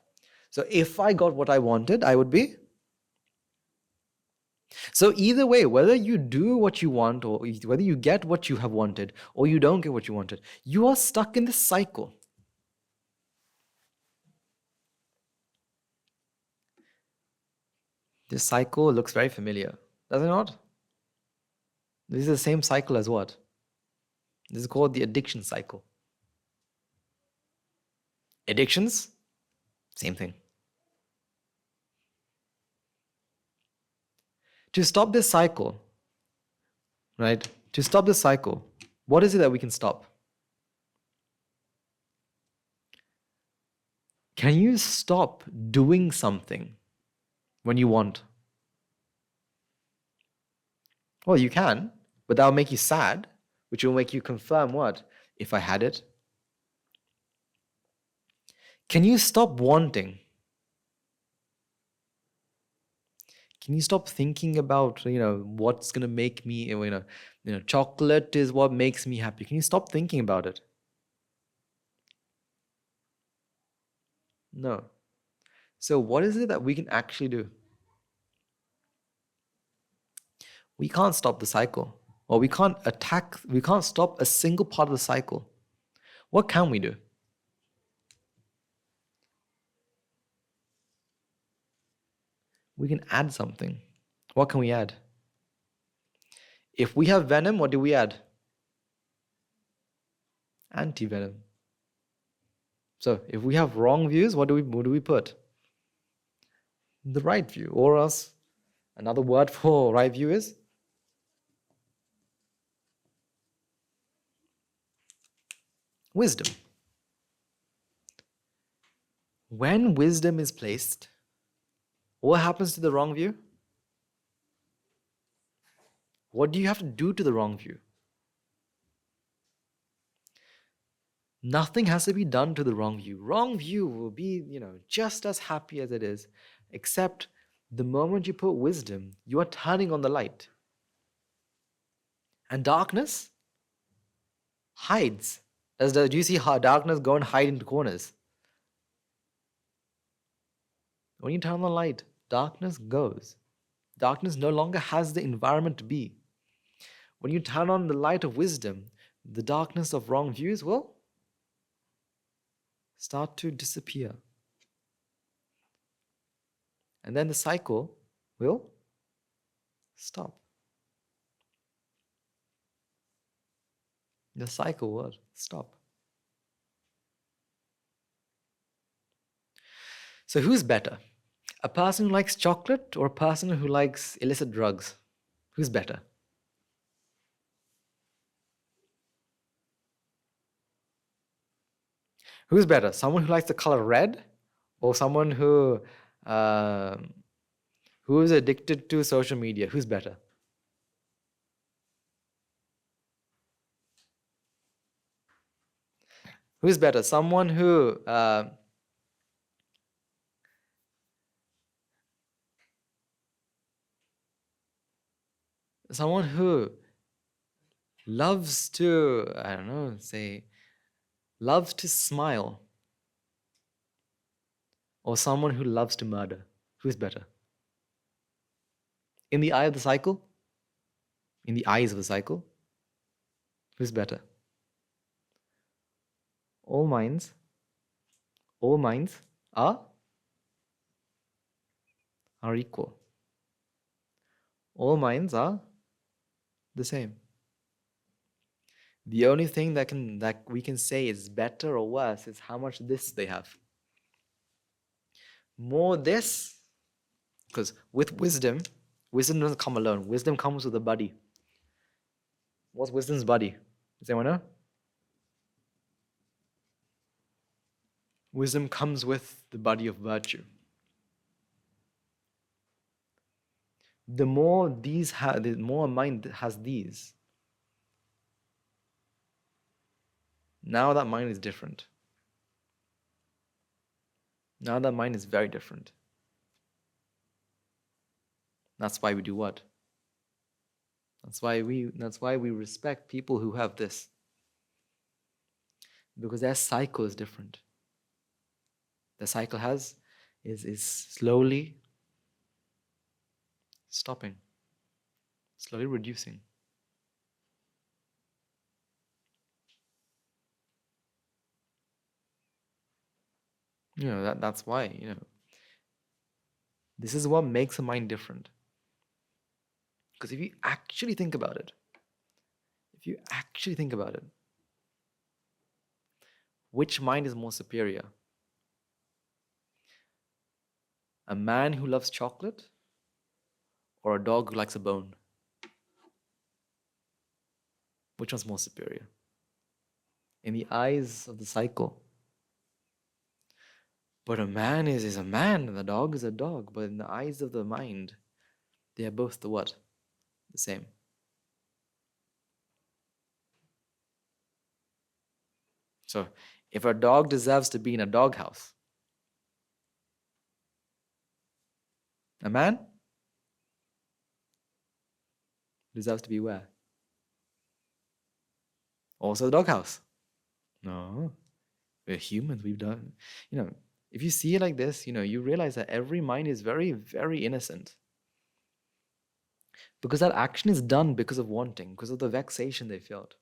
A: So if I got what I wanted, I would be. So either way, whether you do what you want or whether you get what you have wanted or you don't get what you wanted, you are stuck in this cycle. This cycle looks very familiar, does it not? This is the same cycle as what? This is called the addiction cycle. Addictions, same thing. To stop this cycle, right? To stop this cycle, what is it that we can stop? Can you stop doing something when you want? Well, you can, but that will make you sad, which will make you confirm what? If I had it. Can you stop wanting? Can you stop thinking about, what's going to make me, chocolate is what makes me happy. Can you stop thinking about it? No. So what is it that we can actually do? We can't stop the cycle. Or we can't stop a single part of the cycle. What can we do? We can add something. What can we add? If we have venom, what do we add? Anti-venom. So if we have wrong views, what do we put? The right view. Or else, another word for right view is wisdom. When wisdom is placed, what happens to the wrong view? What do you have to do to the wrong view? Nothing has to be done to the wrong view. Wrong view will be, just as happy as it is, except the moment you put wisdom, you are turning on the light. And darkness hides. Do you see how darkness go and hide into corners? When you turn on the light, darkness goes. Darkness no longer has the environment to be. When you turn on the light of wisdom, the darkness of wrong views will start to disappear. And then the cycle will stop. The cycle will stop. So who's better? A person who likes chocolate or a person who likes illicit drugs? Who's better? Who's better? Someone who likes the color red or someone who is addicted to social media? Who's better? Who's better? Someone who loves to, I don't know, say, loves to smile, or someone who loves to murder? Who's better? In the eye of the cycle? In the eyes of the cycle? Who's better? All minds are equal. All minds are the same. The only thing that we can say is better or worse is how much this they have. More this, because with wisdom doesn't come alone. Wisdom comes with a buddy. What's wisdom's buddy? Does anyone know? Wisdom comes with the buddy of virtue. The more the more a mind has these, now that mind is different. Now that mind is very different. That's why we do what? That's why we respect people who have this. Because their cycle is different. Their cycle is slowly stopping, slowly reducing. That's why, this is what makes a mind different. Because if you actually think about it, which mind is more superior? A man who loves chocolate or a dog who likes a bone? Which one's more superior? In the eyes of the cycle. But a man is a man and a dog is a dog. But in the eyes of the mind, they are both the what? The same. So, if a dog deserves to be in a doghouse, a man deserves to be where? Also the doghouse. No, we're humans. We've done, if you see it like this, you realize that every mind is very, very innocent. Because that action is done because of wanting, because of the vexation they felt.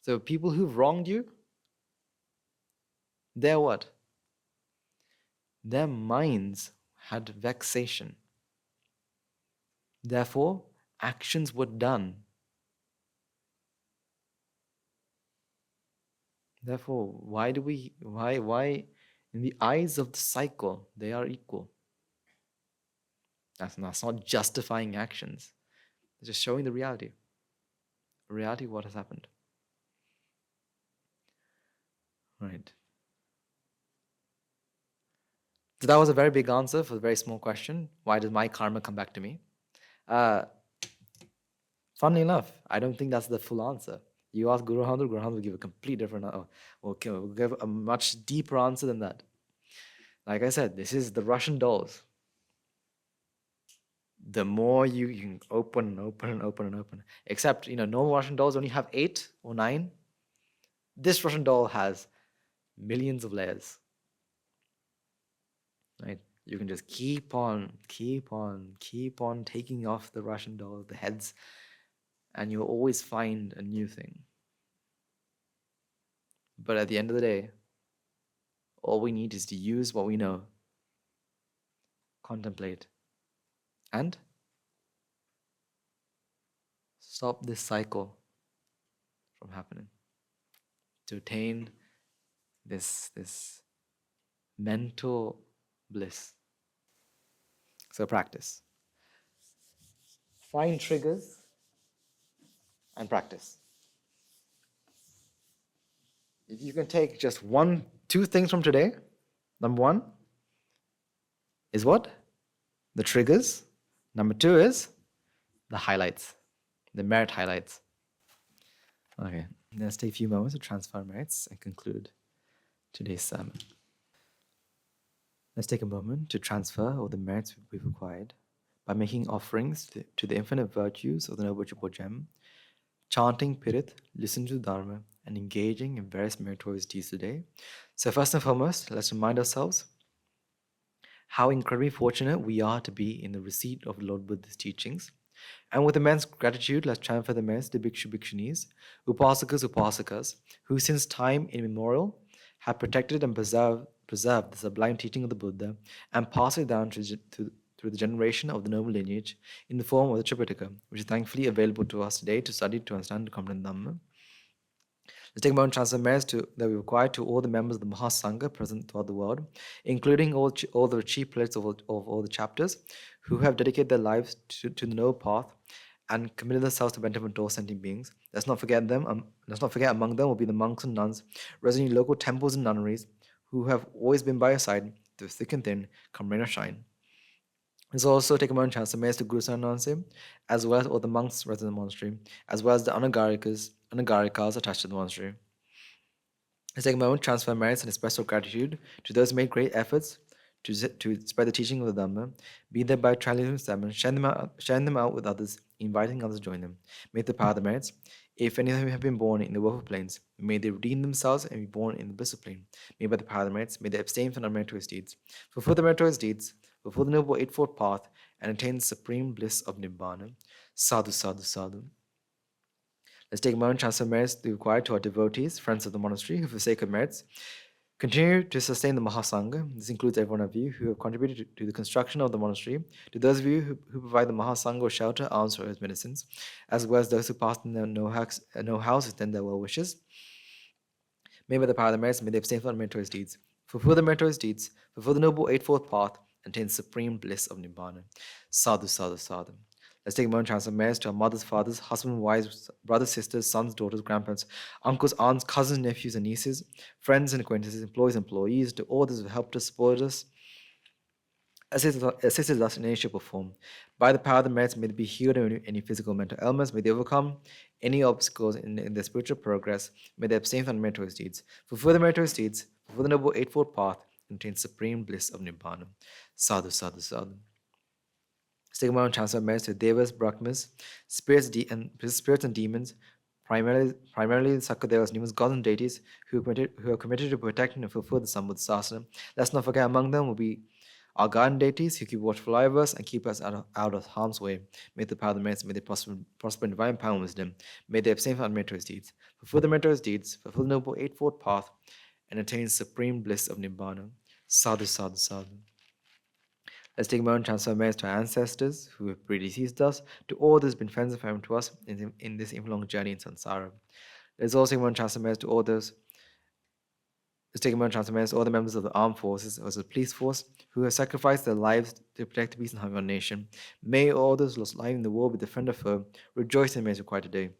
A: So people who've wronged you, they're what? Their minds had vexation. Therefore, actions were done. Therefore, why in the eyes of the cycle, they are equal? That's not justifying actions. It's just showing the reality. The reality of what has happened. Right. So that was a very big answer for a very small question. Why does my karma come back to me? Funnily enough, I don't think that's the full answer. You ask Guru Handu will give a complete different, will give a much deeper answer than that. Like I said, this is the Russian dolls. The more you can open. Except, normal Russian dolls only have 8 or 9. This Russian doll has millions of layers. Right? You can just keep on taking off the Russian doll, the heads, and you'll always find a new thing. But at the end of the day, all we need is to use what we know, contemplate, and stop this cycle from happening. To attain this mental bliss. So practice. Find triggers and practice. If you can take just 2 things from today, number 1 is what? The triggers. Number 2 is the highlights, the merit highlights. Okay, let's take a few moments to transfer merits and conclude today's sermon. Let's take a moment to transfer all the merits we've acquired by making offerings to the infinite virtues of the Noble Triple Gem, chanting Pirit, listening to Dharma, and engaging in various meritorious deeds today. So, first and foremost, let's remind ourselves how incredibly fortunate we are to be in the receipt of Lord Buddha's teachings. And with immense gratitude, let's transfer the merits to Bhikshu Bhikshunis, Upasakas Upasakas, who since time immemorial have protected and preserved the sublime teaching of the Buddha and passed it down through the generation of the noble lineage in the form of the Tripitaka, which is thankfully available to us today to study, to understand, to comprehend Dhamma. Let's take a moment to transfer merits that we require to all the members of the Mahasangha present throughout the world, including all the chief prelates of all the chapters, who have dedicated their lives to the noble path and committed themselves to benefit all sentient beings. Let's not forget them. Let's not forget among them will be the monks and nuns residing in local temples and nunneries, who have always been by your side through thick and thin, come rain or shine. Let's also take a moment to transfer merits to Guru Sarananse, as well as all the monks resident in the monastery, as well as the Anagarikas attached to the monastery. Let's take a moment to transfer merits and express our gratitude to those who made great efforts to spread the teaching of the Dhamma, be there by translating them, sharing them out with others, inviting others to join them. May the power of the merits, if any of them have been born in the woeful plains, may they redeem themselves and be born in the blissful plane. May by the power of the merits, may they abstain from unmeritorious deeds, fulfill the meritorious deeds, fulfill the noble eightfold path, and attain the supreme bliss of Nibbāna. Sadhu, sadhu, sadhu. Let's take a moment to transfer merits required to our devotees, friends of the monastery, who for sake of merits continue to sustain the Mahasangha. This includes every one of you who have contributed to the construction of the monastery, to those of you who provide the Mahasangha with shelter, alms, or medicines, as well as those who pass in their know-hows to extend their well wishes. May by the power of the merits, may they abstain from meritorious deeds, fulfill the meritorious deeds, fulfill the noble eightfold path, and attain the supreme bliss of Nibbāna. Sadhu, sadhu, sadhu. Let's take a moment to transfer merits to our mothers, fathers, husbands, wives, brothers, sisters, sons, daughters, grandparents, uncles, aunts, cousins, nephews, and nieces, friends and acquaintances, employees, employees, to all those who helped us, supported us, assisted us in any shape or form. By the power of the merits, may they be healed of any physical or mental ailments, may they overcome any obstacles in their spiritual progress, may they abstain from meritorious deeds, fulfill the meritorious deeds, fulfill the noble eightfold path, and attain supreme bliss of Nibbāna. Sadhu, sadhu, sadhu. Stigma and transfer merits to devas, brahmas, spirits and demons, primarily Sakadevas, demons, gods and deities who are committed to protecting and fulfill the Sambuddha Sasana. Let's not forget among them will be our guardian deities who keep watchful over us and keep us out of harm's way. May the power of the merits, may they prosper in divine power and wisdom. May they abstain from unmeritorious deeds, fulfill the meritorious deeds, fulfill the noble eightfold path, and attain supreme bliss of Nibbāna. Sadhu, sadhu, sadhu. Let's take a moment to transfer merits to our ancestors who have predeceased us, to all those who have been friends and family to us in this long journey in samsara. Let's also take a moment to transfer merits to all those. Let's take a moment to transfer merits to all the members of the armed forces or the police force who have sacrificed their lives to protect the peace and harmony of our nation. May all those lost life in the war be defender foe. Rejoice in the merits required today.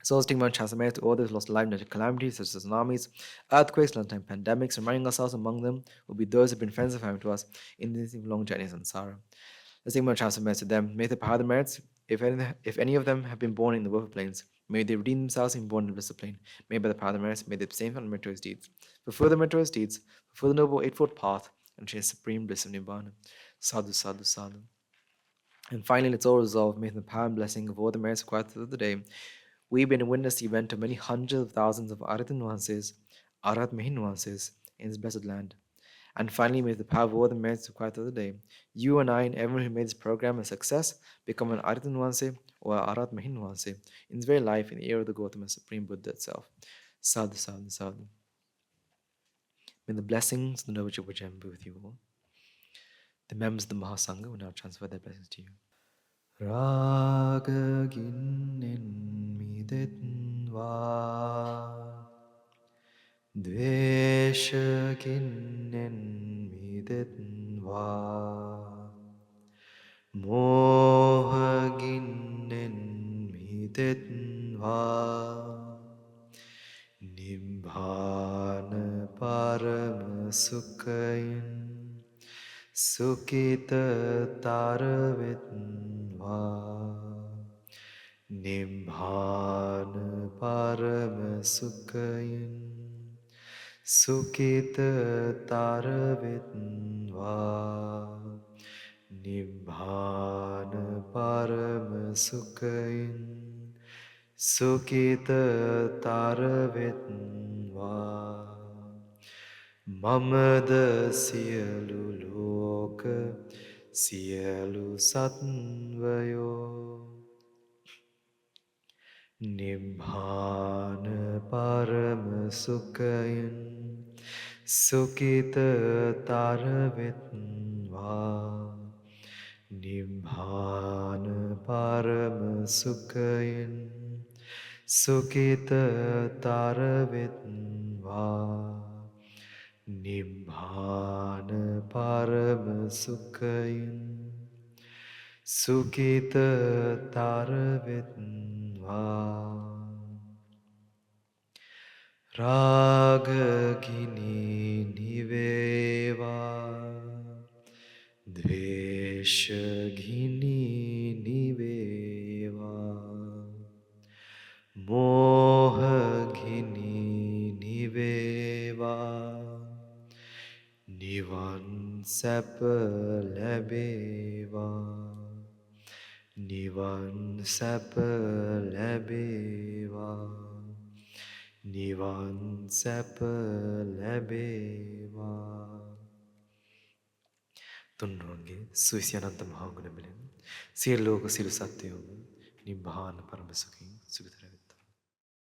A: So stigma and transformation to all those lost life in natural calamities such as tsunamis, earthquakes, long-time pandemics, reminding ourselves among them will be those who have been friends and family to us in this long journey in samsara. The stigma and transformation to them, may the power of the merits, if any of them have been born in the woeful plains, may they redeem themselves and be born in the blissful plane. May by the power of the merits, may they abstain from meritorious deeds, fulfill the meritorious deeds, fulfill the noble eightfold path, and attain supreme bliss of Nibbāna. Sadhu, sadhu, sadhu. And finally, let's all resolve, may the power and blessing of all the merits required through the day, we've been witness the event of many hundreds of thousands of Arhat nuances, Arhat Mahin nuances in this blessed land. And finally, may the power of all the merits required through the day, you and I and everyone who made this program a success become an Arhat nuance or Arhat Mahin nuance in this very life in the era of the Gautama Supreme Buddha itself. Sadhu, sadhu, sadhu. May the blessings of the Noble Jam be with you all. The members of the Mahasangha will now transfer their blessings to you. Raga ginen midetva Dvesha ginen midetva Moha ginen midetva Nibbāna parama sukhayin Sukita taravitva Nibbāna parama sukhayin Sukita taravitva Nibbāna parama sukhayin සුකිතතර වෙත්වා මමද සියලු ලෝක සියලු සත්වයෝ නිබ්බාන පරම සුඛයෙන් සුකිතතර වෙත්වා නිබ්බාන පරම සුඛයෙන් සුකිතතර වෙත්වා නිබ්බාන පරම සුඛයෙන් සුකිතතර වෙත්වා රාගගිනි නිවේවා ද්වේෂගිනි නිවේවා මෝහගිනි නිවේවා නිවන් සැප ලැබේවා නිවන් සැප ලැබේවා නිවන් සැප ලැබේවා තුන්වන්ගේ සුවිසි අනන්ත මහා ගුණ මෙලෙන් සියලු ලෝක සියලු සත්වයෝම නිබ්බාන පරම සුඛයෙන් සුඛතර